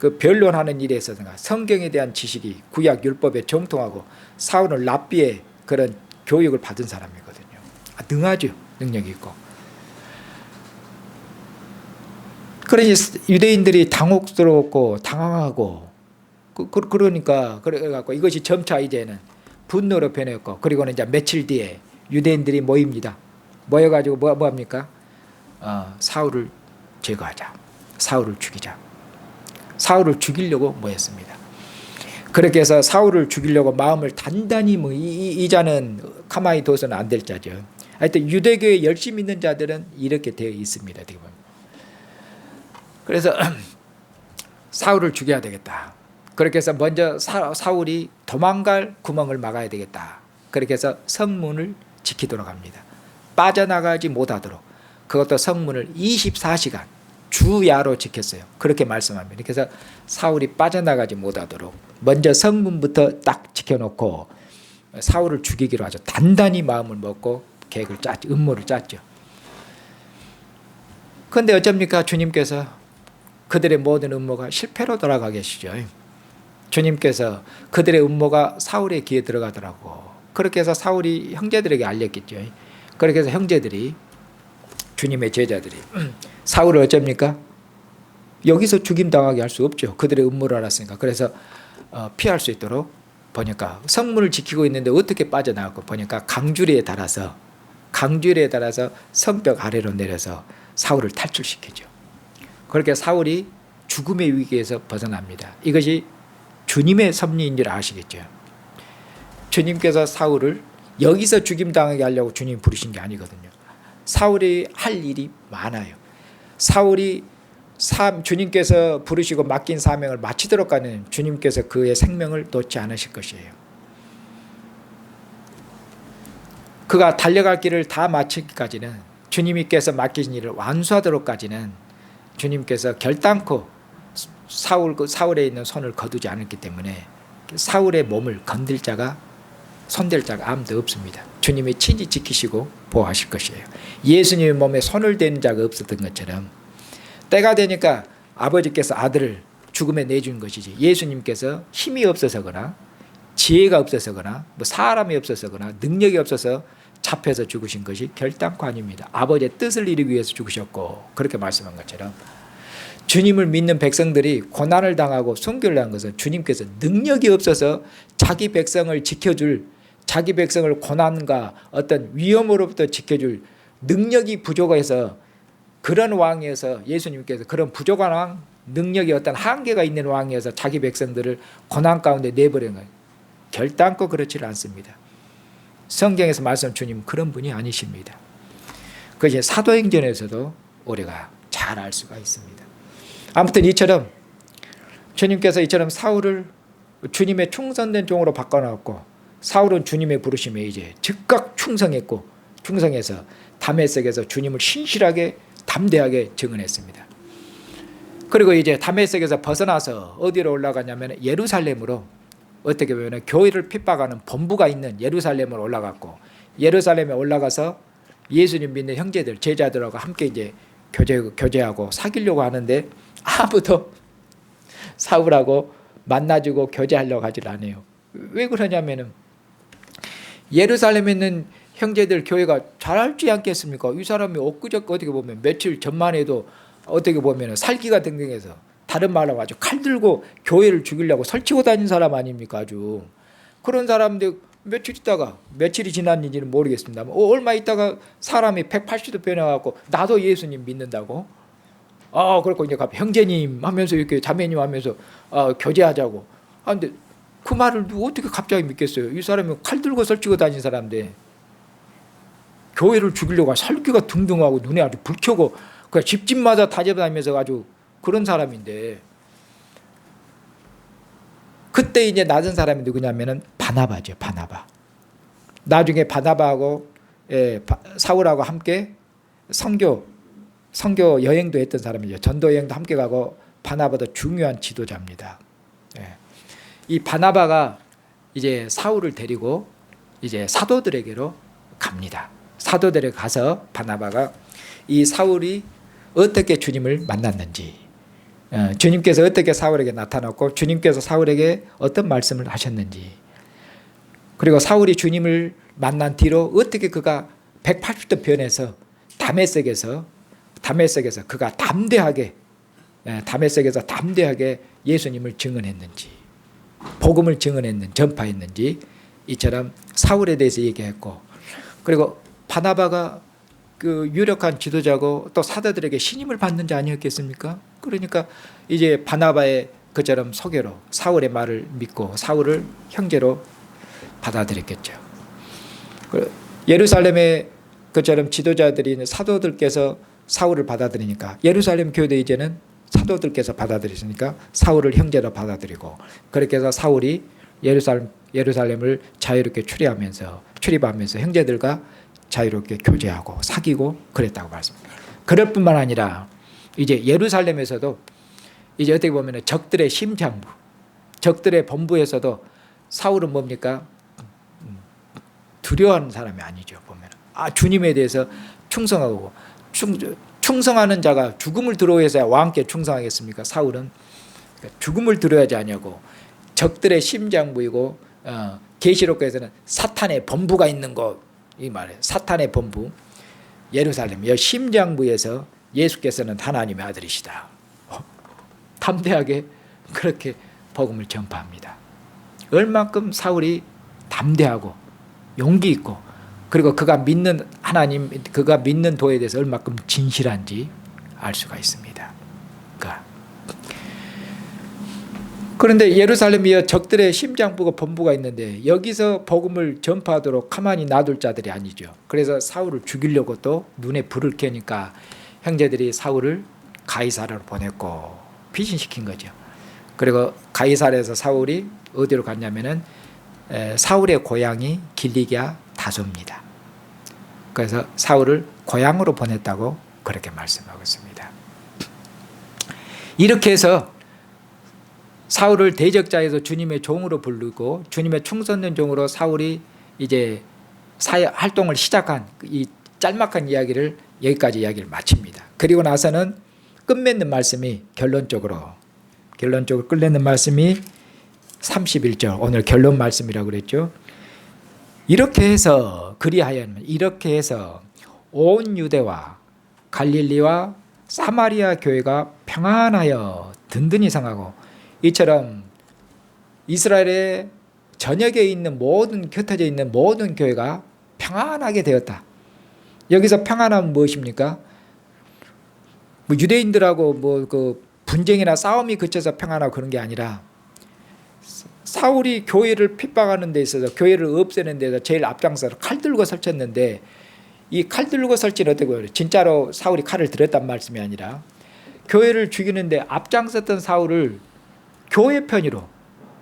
그 변론하는 일에 있어서가 성경에 대한 지식이 구약 율법에 정통하고 사울은 랍비의 그런 교육을 받은 사람이거든요. 능하죠. 능력이 있고. 그러니 유대인들이 당혹스럽고 당황하고 그러니까 그래갖고 이것이 점차 이제는 분노로 변했고, 그리고는 이제 며칠 뒤에 유대인들이 모입니다. 모여가지고 뭐 합니까? 사울을 제거하자. 사울을 죽이자. 사울을 죽이려고 모였습니다. 그렇게 해서 사울을 죽이려고 마음을 단단히 이 자는 가만히 둬서는 안 될 자죠. 하여튼 유대교에 열심히 있는 자들은 이렇게 되어 있습니다. 그래서 사울을 죽여야 되겠다. 그렇게 해서 먼저 사울이 도망갈 구멍을 막아야 되겠다. 그렇게 해서 성문을 지키도록 합니다. 빠져나가지 못하도록. 그것도 성문을 24시간 주야로 지켰어요. 그렇게 말씀합니다. 그래서 사울이 빠져나가지 못하도록 먼저 성문부터 딱 지켜놓고 사울을 죽이기로 하죠. 단단히 마음을 먹고 계획을 짰죠. 음모를 짰죠. 그런데 어쩝니까? 주님께서 그들의 모든 음모가 실패로 돌아가 계시죠. 주님께서 그들의 음모가 사울의 귀에 들어가더라고. 그렇게 해서 사울이 형제들에게 알렸겠죠. 그렇게 해서 형제들이, 주님의 제자들이 사울을 어쩝니까? 여기서 죽임당하게 할 수 없죠. 그들의 음모를 알았으니까. 그래서 피할 수 있도록 보니까 성문을 지키고 있는데 어떻게 빠져나갔고 보니까 강주리에 달아서 성벽 아래로 내려서 사울을 탈출시키죠. 그렇게 사울이 죽음의 위기에서 벗어납니다. 이것이 주님의 섭리인 줄 아시겠죠. 주님께서 사울을 여기서 죽임당하게 하려고 주님 부르신 게 아니거든요. 사울이 할 일이 많아요. 사울이 주님께서 부르시고 맡긴 사명을 마치도록 하는, 주님께서 그의 생명을 놓지 않으실 것이에요. 그가 달려갈 길을 다 마치기까지는, 주님께서 맡기신 일을 완수하도록까지는 주님께서 결단코 사울에 있는 손을 거두지 않았기 때문에 사울의 몸을 손댈 자가 아무도 없습니다. 주님이 친히 지키시고 보호하실 것이에요. 예수님의 몸에 손을 대는 자가 없었던 것처럼 때가 되니까 아버지께서 아들을 죽음에 내준 것이지, 예수님께서 힘이 없어서거나 지혜가 없어서거나 사람이 없어서거나 능력이 없어서 잡혀서 죽으신 것이 결단코 아닙니다. 아버지의 뜻을 이루기 위해서 죽으셨고, 그렇게 말씀한 것처럼 주님을 믿는 백성들이 고난을 당하고 순교를 한 것은 주님께서 능력이 없어서 자기 백성을 지켜줄, 자기 백성을 고난과 어떤 위험으로부터 지켜줄 능력이 부족해서, 그런 왕이어서 예수님께서 그런 부족한 왕, 능력이 어떤 한계가 있는 왕이어서 자기 백성들을 고난 가운데 내버린 거예요. 결단코 그렇지 않습니다. 성경에서 말씀 주님은 그런 분이 아니십니다. 그것이 사도행전에서도 우리가 잘 알 수가 있습니다. 아무튼 이처럼 주님께서 이처럼 사울을 주님의 충성된 종으로 바꿔놨고, 사울은 주님의 부르심에 이제 즉각 충성해서 다메섹에서 주님을 신실하게 담대하게 증언했습니다. 그리고 이제 다메섹에서 벗어나서 어디로 올라가냐면 예루살렘으로, 어떻게 보면 교회를 핍박하는 본부가 있는 예루살렘으로 올라갔고, 예루살렘에 올라가서 예수님 믿는 형제들, 제자들하고 함께 이제 교제하고 사귀려고 하는데 아무도 사울하고 만나주고 교제하려고 하질 않아요. 왜 그러냐면은 예루살렘에 있는 형제들 교회가 잘할지 않겠습니까? 이 사람이 엊그저께 어떻게 보면 며칠 전만 해도 어떻게 보면 살기가 등등해서, 다른 말로 아주 칼 들고 교회를 죽이려고 설치고 다닌 사람 아닙니까? 아주 그런 사람들 며칠이 지났는지는 모르겠습니다. 얼마 있다가 사람이 180도 변해갖고 나도 예수님 믿는다고, 그렇고 이제 형제님 하면서 이렇게 자매님 하면서 교제하자고 하는데, 그 말을 어떻게 갑자기 믿겠어요? 이 사람이 칼 들고 설치고 다닌 사람인데 교회를 죽이려고 설교가 등등하고 눈에 아주 불 켜고 그냥 집집마다 다녀다니면서 아주 그런 사람인데, 그때 이제 낮은 사람이 누구냐면은 바나바죠. 바나바. 나중에 바나바하고 사울하고 함께 선교 여행도 했던 사람이죠. 전도 여행도 함께 가고, 바나바도 중요한 지도자입니다. 이 바나바가 이제 사울을 데리고 이제 사도들에게로 갑니다. 사도들에게 가서 바나바가 이 사울이 어떻게 주님을 만났는지, 주님께서 어떻게 사울에게 나타났고 주님께서 사울에게 어떤 말씀을 하셨는지, 그리고 사울이 주님을 만난 뒤로 어떻게 그가 180도 변해서 다메섹에서 그가 담대하게 예수님을 증언했는지, 복음을 전파했는지, 이처럼 사울에 대해서 얘기했고, 그리고 바나바가 그 유력한 지도자고 또 사도들에게 신임을 받는 자 아니었겠습니까? 그러니까 이제 바나바의 그처럼 소개로 사울의 말을 믿고 사울을 형제로 받아들였겠죠. 예루살렘의 그처럼 지도자들이 사도들께서 사울을 받아들이니까, 예루살렘 교회도 이제는 사도들께서 받아들였으니까 사울을 형제로 받아들이고, 그렇게 해서 사울이 예루살렘을 자유롭게 출입하면서 형제들과 자유롭게 교제하고 사귀고 그랬다고 말씀합니다. 그럴 뿐만 아니라 이제 예루살렘에서도 이제 어떻게 보면 적들의 심장부, 적들의 본부에서도 사울은 뭡니까? 두려워하는 사람이 아니죠. 보면 주님에 대해서 충성하고, 충성하는 자가 죽음을 두려워해서야 왕께 충성하겠습니까? 사울은 죽음을 두려워하지 아니하고 적들의 심장부이고, 계시록에서는 사탄의 본부가 있는 곳, 이 말이에요. 사탄의 본부 예루살렘, 이 심장부에서 예수께서는 하나님의 아들이시다. 담대하게 그렇게 복음을 전파합니다. 얼만큼 사울이 담대하고 용기 있고, 그리고 그가 믿는 하나님, 그가 믿는 도에 대해서 얼만큼 진실한지 알 수가 있습니다. 그런데 예루살렘이여 적들의 심장부가 본부가 있는데 여기서 복음을 전파하도록 가만히 놔둘 자들이 아니죠. 그래서 사울을 죽이려고 또 눈에 불을 켜니까 형제들이 사울을 가이사랴로 보냈고 피신시킨 거죠. 그리고 가이사랴에서 사울이 어디로 갔냐면은 사울의 고향이 길리기아 다소입니다. 그래서 사울을 고향으로 보냈다고 그렇게 말씀하고 있습니다. 이렇게 해서 사울을 대적자에서 주님의 종으로 부르고 주님의 충성된 종으로 사울이 이제 사회 활동을 시작한 이 짤막한 이야기를 여기까지 이야기를 마칩니다. 그리고 나서는 끝맺는 말씀이 결론적으로 끝내는 말씀이 31절, 오늘 결론 말씀이라고 그랬죠. 이렇게 해서 온 유대와 갈릴리와 사마리아 교회가 평안하여 든든히 성하고, 이처럼 이스라엘의 전역에 있는 흩어져 있는 모든 교회가 평안하게 되었다. 여기서 평안함은 무엇입니까? 유대인들하고 그 분쟁이나 싸움이 그쳐서 평안하고 그런 게 아니라, 사울이 교회를 핍박하는 데 있어서, 교회를 없애는 데서 제일 앞장서서 칼 들고 설쳤는데, 이 칼 들고 설치는 어떻게 보여요? 진짜로 사울이 칼을 들었단 말씀이 아니라 교회를 죽이는데 앞장섰던 사울을 교회 편의로,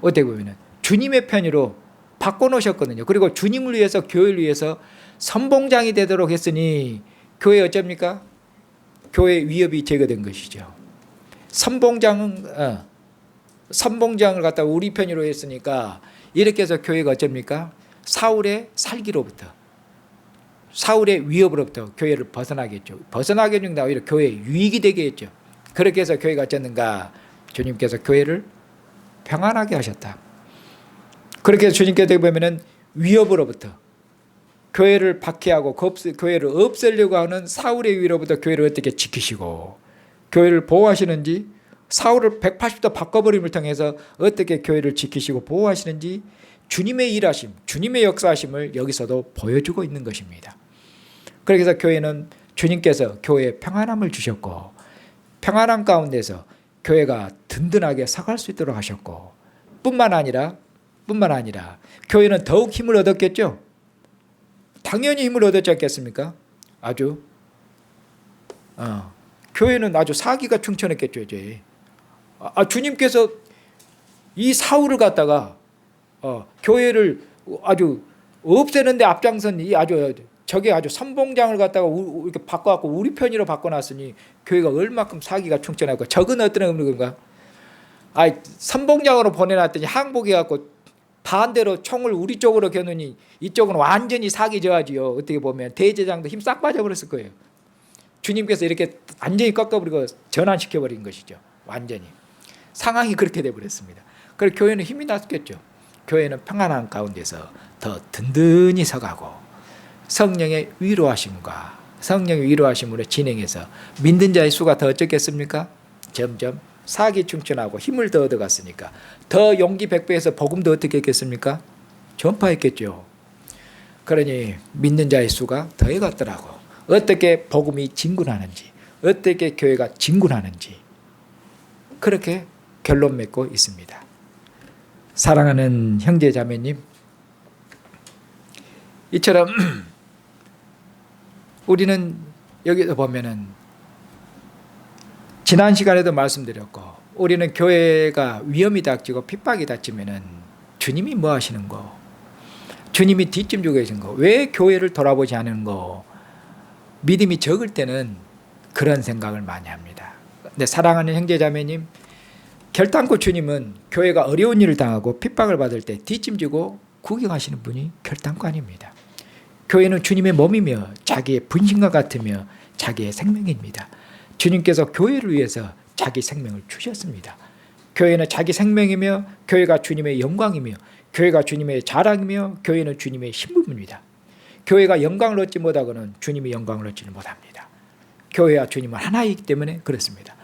어떻게 보면 주님의 편의로 바꿔놓으셨거든요. 그리고 주님을 위해서, 교회를 위해서 선봉장이 되도록 했으니 교회 어쩝니까? 교회 위협이 제거된 것이죠. 선봉장을 갖다가 우리 편의로 했으니까 이렇게 해서 교회가 어쩝니까? 사울의 살기로부터, 사울의 위협으로부터 교회를 벗어나겠죠. 벗어나게 된다. 오히려 교회에 유익이 되게 했죠. 그렇게 해서 교회가 어쨌는가? 주님께서 교회를 평안하게 하셨다. 그렇게 해서 주님께서 보면은 위협으로부터 교회를 박해하고 교회를 없애려고 하는 사울의 위로부터 교회를 어떻게 지키시고, 교회를 보호하시는지, 사울을 180도 바꿔버림을 통해서 어떻게 교회를 지키시고 보호하시는지 주님의 일하심, 주님의 역사하심을 여기서도 보여주고 있는 것입니다. 그래서 교회는 주님께서 교회에 평안함을 주셨고, 평안함 가운데서 교회가 든든하게 서갈 수 있도록 하셨고, 뿐만 아니라 교회는 더욱 힘을 얻었겠죠. 당연히 힘을 얻었지 않겠습니까? 교회는 아주 사기가 충천했겠죠. 이제 주님께서 이 사울을 갖다가 교회를 아주 없애는데 앞장선 이 저게 아주 선봉장을 갖다가 이렇게 바꿔갖고 우리 편의로 바꿔놨으니 교회가 얼마큼 사기가 충천하고, 적은 어떤 건가? 선봉장으로 보내놨더니 항복해갖고 반대로 총을 우리 쪽으로 겨누니 이쪽은 완전히 사기 저하지요. 어떻게 보면 대제장도 힘 싹 빠져버렸을 거예요. 주님께서 이렇게 완전히 꺾어버리고 전환시켜버린 것이죠. 완전히. 상황이 그렇게 돼버렸습니다. 그래서 교회는 힘이 났겠죠. 교회는 평안한 가운데서 더 든든히 서가고 성령의 위로하심과 성령의 위로하심으로 진행해서 믿는 자의 수가 더 어쩌겠습니까? 점점 사기 충천하고 힘을 더 얻어갔으니까 더 용기 백배해서 복음도 어떻게 했겠습니까? 전파했겠죠. 그러니 믿는 자의 수가 더해갔더라고. 어떻게 복음이 진군하는지, 어떻게 교회가 진군하는지 그렇게 결론 맺고 있습니다. 사랑하는 형제 자매님, 이처럼 우리는 여기서 보면은 지난 시간에도 말씀드렸고, 우리는 교회가 위험이 닥치고 핍박이 닥치면은 주님이 뭐 하시는 거, 주님이 뒷짐 주고 계신 거, 왜 교회를 돌아보지 않는 거, 믿음이 적을 때는 그런 생각을 많이 합니다. 근데 사랑하는 형제 자매님, 결단코 주님은 교회가 어려운 일을 당하고 핍박을 받을 때 뒷짐 지고 구경하시는 분이 결단코 아닙니다. 교회는 주님의 몸이며 자기의 분신과 같으며 자기의 생명입니다. 주님께서 교회를 위해서 자기 생명을 주셨습니다. 교회는 자기 생명이며 교회가 주님의 영광이며 교회가 주님의 자랑이며 교회는 주님의 신부입니다. 교회가 영광을 얻지 못하고는 주님이 영광을 얻지는 못합니다. 교회와 주님은 하나이기 때문에 그렇습니다.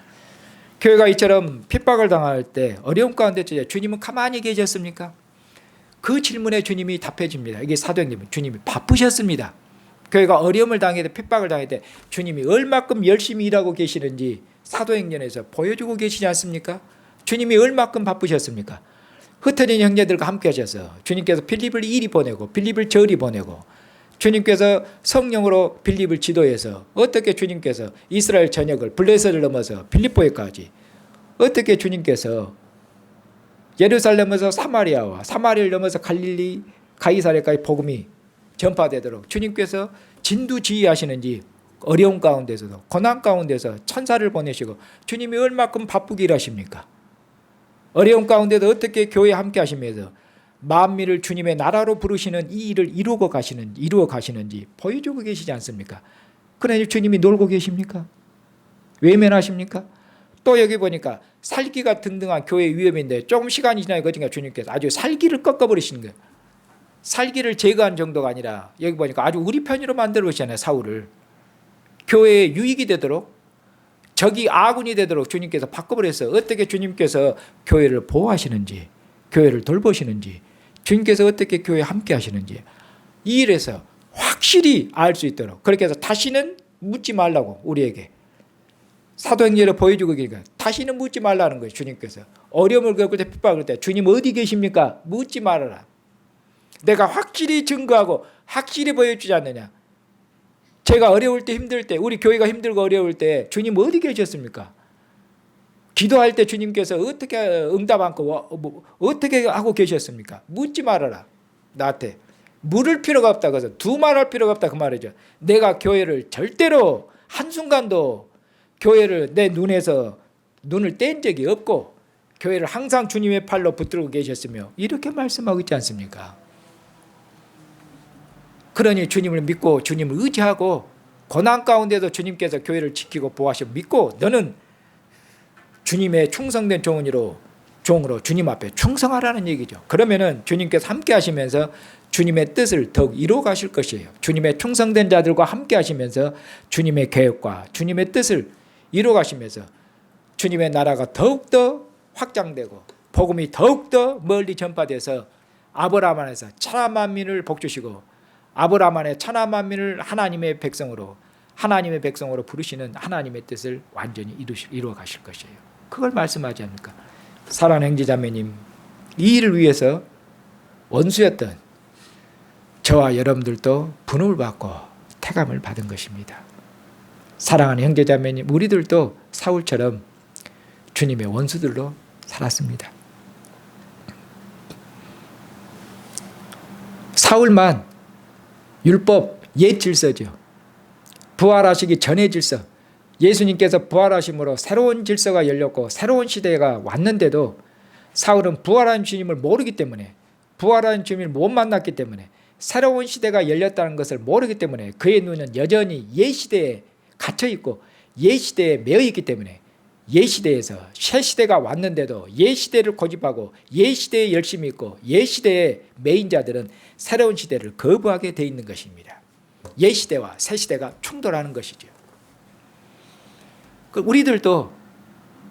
교회가 이처럼 핍박을 당할 때 어려움 가운데 주님은 가만히 계셨습니까? 그 질문에 주님이 답해 줍니다. 이게 사도행전입니다. 주님이 바쁘셨습니다. 교회가 어려움을 당할 때 핍박을 당할 때 주님이 얼마큼 열심히 일하고 계시는지 사도행전에서 보여주고 계시지 않습니까? 주님이 얼마큼 바쁘셨습니까? 흩어진 형제들과 함께 하셔서 주님께서 빌립을 이리 보내고 빌립을 저리 보내고 주님께서 성령으로 빌립을 지도해서 어떻게 주님께서 이스라엘 전역을 블레셋을 넘어서 빌립보에까지 어떻게 주님께서 예루살렘에서 사마리아와 사마리아를 넘어서 갈릴리 가이사랴까지 복음이 전파되도록 주님께서 진두지휘하시는지 어려운 가운데서도 고난 가운데서 천사를 보내시고 주님이 얼마큼 바쁘게 일하십니까? 어려운 가운데도 어떻게 교회에 함께 하시면서 만민을 주님의 나라로 부르시는 이 일을 이루어 가시는지 보여주고 계시지 않습니까? 그러니 주님이 놀고 계십니까? 외면하십니까? 또 여기 보니까 살기가 등등한 교회 위험인데 조금 시간이 지나니까 주님께서 아주 살기를 꺾어버리시는 거예요. 살기를 제거한 정도가 아니라 여기 보니까 아주 우리 편으로 만들어 보시잖아요. 사울을 교회에 유익이 되도록 적이 아군이 되도록 주님께서 바꿔버렸어요. 어떻게 주님께서 교회를 보호하시는지 교회를 돌보시는지 주님께서 어떻게 교회에 함께 하시는지 이 일에서 확실히 알 수 있도록 그렇게 해서 다시는 묻지 말라고 우리에게 사도행전을 보여주고 계니까 다시는 묻지 말라는 거예요. 주님께서 어려움을 겪을 때 핍박을 때 주님 어디 계십니까? 묻지 말아라. 내가 확실히 증거하고 확실히 보여주지 않느냐. 제가 어려울 때 힘들 때 우리 교회가 힘들고 어려울 때 주님 어디 계셨습니까? 기도할 때 주님께서 어떻게 응답 않고 어떻게 하고 계셨습니까? 묻지 말아라. 나한테 물을 필요가 없다고 해서 두말할 필요가 없다 그 말이죠. 내가 교회를 절대로 한순간도 교회를 내 눈에서 눈을 뗀 적이 없고 교회를 항상 주님의 팔로 붙들고 계셨으며 이렇게 말씀하고 있지 않습니까? 그러니 주님을 믿고 주님을 의지하고 고난 가운데도 주님께서 교회를 지키고 보호하시고 믿고 너는 주님의 충성된 종으로 주님 앞에 충성하라는 얘기죠. 그러면은 주님께서 함께 하시면서 주님의 뜻을 더욱 이루어 가실 것이에요. 주님의 충성된 자들과 함께 하시면서 주님의 계획과 주님의 뜻을 이루어 가시면서 주님의 나라가 더욱더 확장되고 복음이 더욱더 멀리 전파돼서 아브라함 안에서 천하 만민을 복주시고 아브라함 안에 천하 만민을 하나님의 백성으로 부르시는 하나님의 뜻을 완전히 이루어 가실 것이에요. 그걸 말씀하지 않습니까? 사랑하는 형제자매님, 이 일을 위해서 원수였던 저와 여러분들도 분을 받고 태감을 받은 것입니다. 사랑하는 형제자매님, 우리들도 사울처럼 주님의 원수들로 살았습니다. 사울만 율법 옛 질서죠. 부활하시기 전의 질서. 예수님께서 부활하심으로 새로운 질서가 열렸고 새로운 시대가 왔는데도 사울은 부활한 주님을 모르기 때문에 부활한 주님을 못 만났기 때문에 새로운 시대가 열렸다는 것을 모르기 때문에 그의 눈은 여전히 옛 시대에 갇혀있고 옛 시대에 매여있기 때문에 옛시대에서 새시대가 왔는데도 옛시대를 고집하고 옛시대에 열심히 있고 옛시대의 메인자들은 새로운 시대를 거부하게 돼 있는 것입니다. 옛시대와 새시대가 충돌하는 것이죠. 우리들도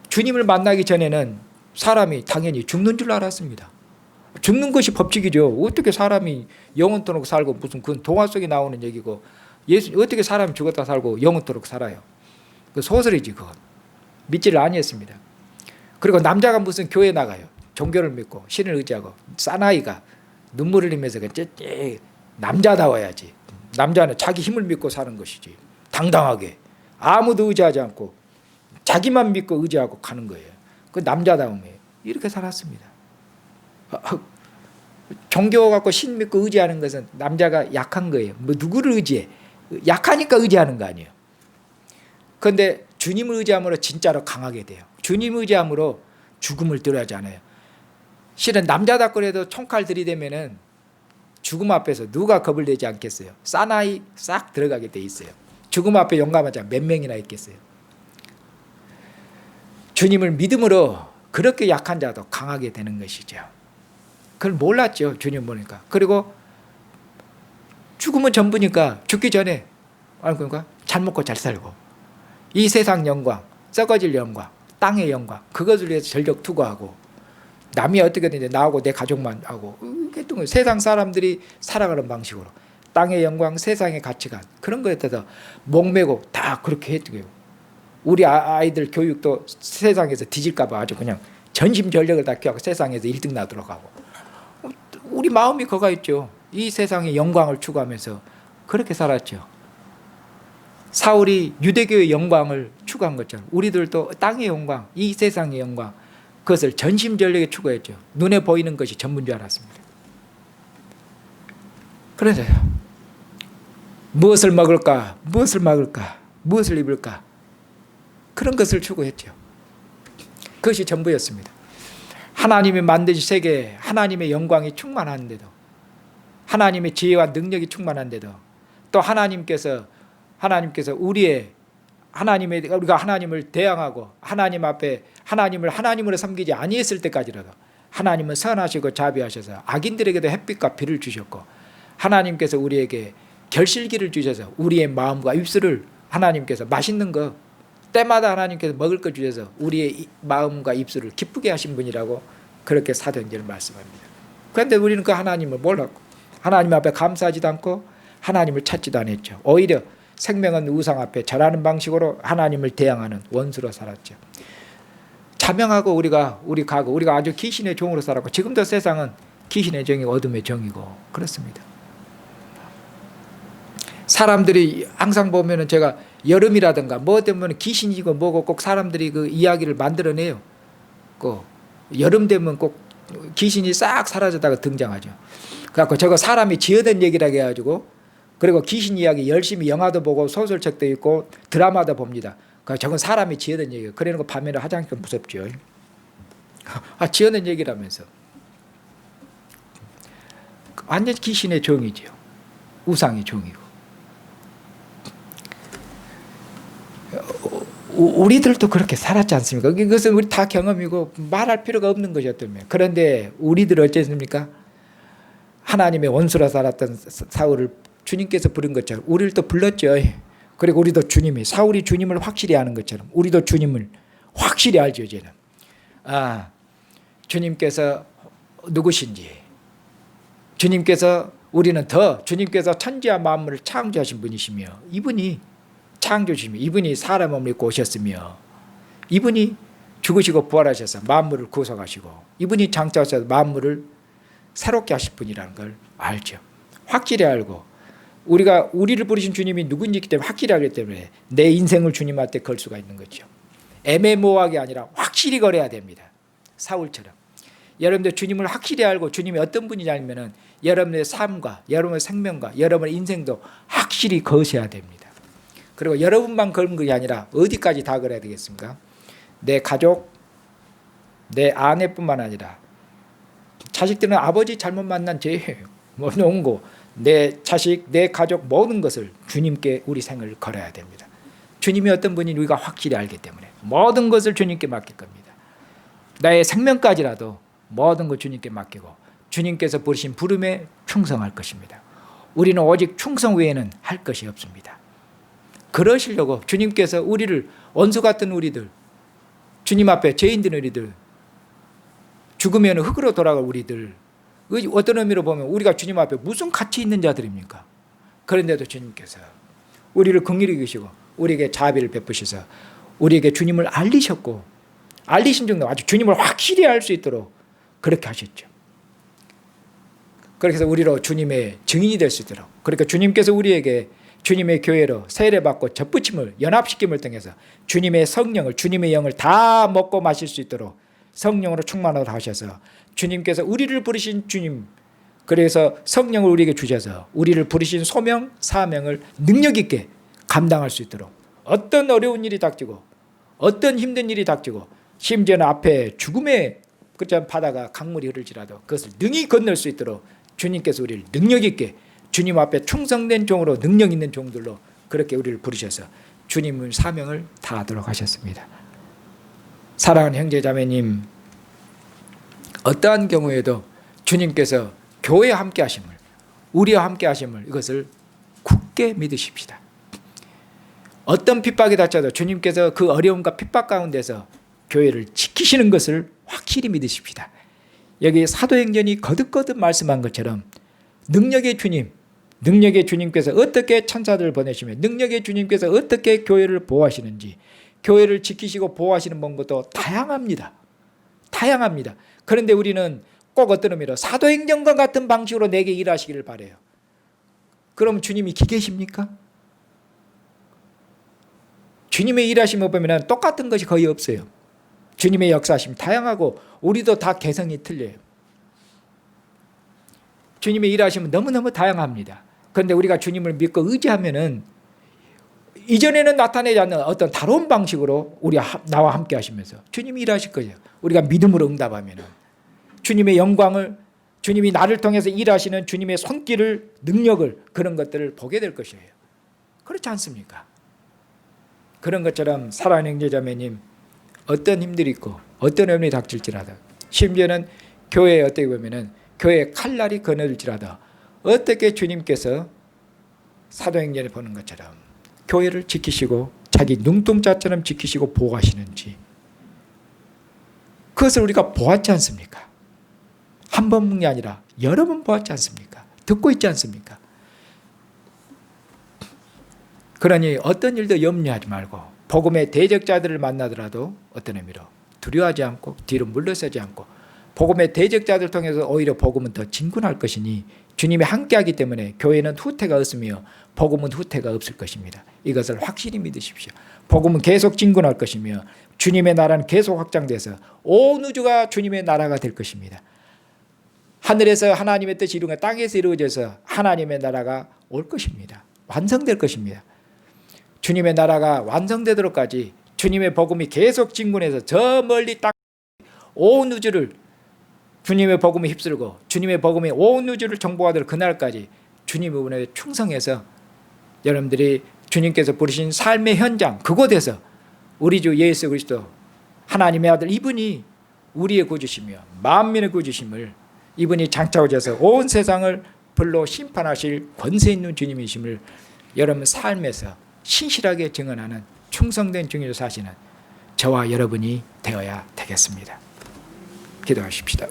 주님을 만나기 전에는 사람이 당연히 죽는 줄 알았습니다. 죽는 것이 법칙이죠. 어떻게 사람이 영원토록 살고, 무슨 그건 동화 속에 나오는 얘기고, 어떻게 사람이 죽었다 살고 영원토록 살아요. 그 소설이지 그건. 믿지를 아니했습니다. 그리고 남자가 무슨 교회 나가요. 종교를 믿고 신을 의지하고 사나이가 눈물을 흘리면서 남자다워야지. 남자는 자기 힘을 믿고 사는 것이지. 당당하게 아무도 의지하지 않고 자기만 믿고 의지하고 가는 거예요. 그 남자다움이에요. 이렇게 살았습니다. 종교 갖고 신 믿고 의지하는 것은 남자가 약한 거예요. 뭐 누구를 의지해? 약하니까 의지하는 거 아니에요. 그런데 주님을 의지함으로 진짜로 강하게 돼요. 주님 의지함으로 죽음을 두려워하지 않아요. 실은 남자답고 해도 총칼 들이대면은 죽음 앞에서 누가 겁을 내지 않겠어요. 사나이 싹 들어가게 돼 있어요. 죽음 앞에 용감한 자 몇 명이나 있겠어요. 주님을 믿음으로 그렇게 약한 자도 강하게 되는 것이죠. 그걸 몰랐죠. 주님 보니까. 그리고 죽음은 전부니까 죽기 전에 그러니까 잘 먹고 잘 살고 이 세상 영광, 썩어질 영광, 땅의 영광, 그것을 위해서 전력 투구하고 남이 어떻게 되는지 나하고 내 가족만 하고 세상 사람들이 살아가는 방식으로 땅의 영광, 세상의 가치관 그런 거에 따라서 목매고 다 그렇게 해두고요. 우리 아이들 교육도 세상에서 뒤질까 봐 아주 그냥 전심전력을 다 기하고 세상에서 1등 나도록 하고 우리 마음이 거가 있죠. 이 세상의 영광을 추구하면서 그렇게 살았죠. 사울이 유대교의 영광을 추구한 것처럼 우리들도 땅의 영광, 이 세상의 영광 그것을 전심전력에 추구했죠. 눈에 보이는 것이 전부인 줄 알았습니다. 그래서요. 무엇을 먹을까? 무엇을 먹을까? 무엇을 입을까? 그런 것을 추구했죠. 그것이 전부였습니다. 하나님이 만드신 세계에 하나님의 영광이 충만한데도 하나님의 지혜와 능력이 충만한데도 또 하나님께서 우리가 하나님을 대항하고 하나님 앞에 하나님을 하나님으로 섬기지 아니했을 때까지라도 하나님은 선하시고 자비하셔서 악인들에게도 햇빛과 비를 주셨고 하나님께서 우리에게 결실기를 주셔서 우리의 마음과 입술을 하나님께서 맛있는 거 때마다 하나님께서 먹을 것 주셔서 우리의 마음과 입술을 기쁘게 하신 분이라고 그렇게 사도행전을 말씀합니다. 그런데 우리는 그 하나님을 몰랐고 하나님 앞에 감사하지도 않고 하나님을 찾지도 않았죠. 오히려 생명은 우상 앞에 절하는 방식으로 하나님을 대항하는 원수로 살았죠. 자명하고 우리가 아주 귀신의 종으로 살았고 지금도 세상은 귀신의 종이고 어둠의 종이고 그렇습니다. 사람들이 항상 보면은 제가 여름이라든가 뭐 때문에 귀신이고 뭐고 꼭 사람들이 그 이야기를 만들어내요. 꼭 여름 되면 꼭 귀신이 싹 사라졌다가 등장하죠. 그래갖고 저거 사람이 지어낸 얘기라고 해가지고 그리고 귀신 이야기 열심히 영화도 보고 소설책도 읽고 드라마도 봅니다. 그러니까 저건 사람이 지어낸 얘기예요. 그래놓고 밤에는 화장실 무섭죠. 지어낸 얘기라면서. 완전 귀신의 종이죠. 우상의 종이고. 우리들도 그렇게 살았지 않습니까? 이것은 우리 다 경험이고 말할 필요가 없는 것이었다며. 그런데 우리들 어쨌습니까? 하나님의 원수로 살았던 사울을 주님께서 부른 것처럼 우리를 또 불렀죠. 그리고 우리도 사울이 주님을 확실히 아는 것처럼 우리도 주님을 확실히 알죠. 이제는 주님께서 누구신지 주님께서 천지와 만물을 창조하신 분이시며 이분이 창조주시며 이분이 사람 몸을 입고 오셨으며 이분이 죽으시고 부활하셔서 만물을 구속하시고 이분이 장차하셔서 만물을 새롭게 하실 분이라는 걸 알죠. 확실히 알고 우리를 부르신 주님이 누군지 있기 때문에 확실히 알기 때문에 내 인생을 주님한테 걸 수가 있는 거죠. 애매모호하게 아니라 확실히 걸어야 됩니다. 사울처럼. 여러분들 주님을 확실히 알고 주님이 어떤 분이냐 하면은 여러분의 삶과 여러분의 생명과 여러분의 인생도 확실히 거셔야 됩니다. 그리고 여러분만 걸은 것이 아니라 어디까지 다 걸어야 되겠습니까? 내 가족, 내 아내뿐만 아니라 자식들은 아버지 잘못 만난 죄예요. 농고 내 자식, 내 가족 모든 것을 주님께 우리 생을 걸어야 됩니다. 주님이 어떤 분인지 우리가 확실히 알기 때문에 모든 것을 주님께 맡길 겁니다. 나의 생명까지라도 모든 것 주님께 맡기고 주님께서 부르신 부름에 충성할 것입니다. 우리는 오직 충성 외에는 할 것이 없습니다. 그러시려고 주님께서 우리를, 원수 같은 우리들, 주님 앞에 죄인된 우리들, 죽으면 흙으로 돌아갈 우리들, 어떤 의미로 보면 우리가 주님 앞에 무슨 가치 있는 자들입니까? 그런데도 주님께서 우리를 긍휼히 여기시고 우리에게 자비를 베푸셔서 우리에게 주님을 알리셨고, 알리신 정도 아주 주님을 확실히 알 수 있도록 그렇게 하셨죠. 그렇게 해서 우리로 주님의 증인이 될 수 있도록, 그러니까 주님께서 우리에게 주님의 교회로 세례받고 접붙임을, 연합시킴을 통해서 주님의 성령을, 주님의 영을 다 먹고 마실 수 있도록 성령으로 충만하도록 하셔서 주님께서 우리를 부르신 주님, 그래서 성령을 우리에게 주셔서 우리를 부르신 소명, 사명을 능력 있게 감당할 수 있도록, 어떤 어려운 일이 닥치고 어떤 힘든 일이 닥치고 심지어는 앞에 죽음의 바다가 강물이 흐를지라도 그것을 능히 건널 수 있도록 주님께서 우리를 능력 있게 주님 앞에 충성된 종으로, 능력 있는 종들로 그렇게 우리를 부르셔서 주님의 사명을 다하도록 하셨습니다. 사랑하는 형제자매님, 어떠한 경우에도 주님께서 교회와 함께 하심을, 우리와 함께 하심을, 이것을 굳게 믿으십시다. 어떤 핍박이 닥쳐도 주님께서 그 어려움과 핍박 가운데서 교회를 지키시는 것을 확실히 믿으십시다. 여기 사도행전이 거듭거듭 말씀한 것처럼 능력의 주님, 능력의 주님께서 어떻게 천사들을 보내시며 능력의 주님께서 어떻게 교회를 보호하시는지, 교회를 지키시고 보호하시는 방법도 다양합니다. 다양합니다. 그런데 우리는 꼭 어떤 의미로 사도행전과 같은 방식으로 내게 일하시기를 바라요. 그럼 주님이 기계십니까? 주님의 일하심을 보면 똑같은 것이 거의 없어요. 주님의 역사하심 다양하고 우리도 다 개성이 틀려요. 주님의 일하심은 너무너무 다양합니다. 그런데 우리가 주님을 믿고 의지하면은 이전에는 나타내지 않는 어떤 다른 방식으로 나와 함께 하시면서 주님이 일하실 거예요. 우리가 믿음으로 응답하면은 주님의 영광을, 주님이 나를 통해서 일하시는 주님의 손길을, 능력을, 그런 것들을 보게 될 것이에요. 그렇지 않습니까? 그런 것처럼 사랑하는 형제자매님, 어떤 힘들이 있고 어떤 어려움이 닥칠지라도, 심지어는 교회에 어떻게 보면은 교회에 칼날이 거늘지라도 어떻게 주님께서 사도행전에 보는 것처럼 교회를 지키시고 자기 눈동자처럼 지키시고 보호하시는지, 그것을 우리가 보았지 않습니까? 한 번뿐이 아니라 여러 번 보았지 않습니까? 듣고 있지 않습니까? 그러니 어떤 일도 염려하지 말고 복음의 대적자들을 만나더라도 어떤 의미로 두려워하지 않고 뒤로 물러서지 않고, 복음의 대적자들 통해서 오히려 복음은 더 진군할 것이니 주님이 함께하기 때문에 교회는 후퇴가 없으며 복음은 후퇴가 없을 것입니다. 이것을 확실히 믿으십시오. 복음은 계속 진군할 것이며 주님의 나라는 계속 확장돼서 온 우주가 주님의 나라가 될 것입니다. 하늘에서 하나님의 뜻이 이루어져 땅에서 이루어져서 하나님의 나라가 올 것입니다. 완성될 것입니다. 주님의 나라가 완성되도록까지 주님의 복음이 계속 진군해서 저 멀리 땅 온 우주를 주님의 복음이 휩쓸고 주님의 복음이 온 우주를 정복하도록 그날까지 주님의 은혜에 충성해서 여러분들이 주님께서 부르신 삶의 현장, 그곳에서 우리 주 예수 그리스도 하나님의 아들, 이분이 우리의 구주시며 만민의 구주심을, 이분이 장차 오셔서 온 세상을 불로 심판하실 권세 있는 주님이심을 여러분 삶에서 신실하게 증언하는 충성된 증인으로 사시는 저와 여러분이 되어야 되겠습니다. 기도하십시다.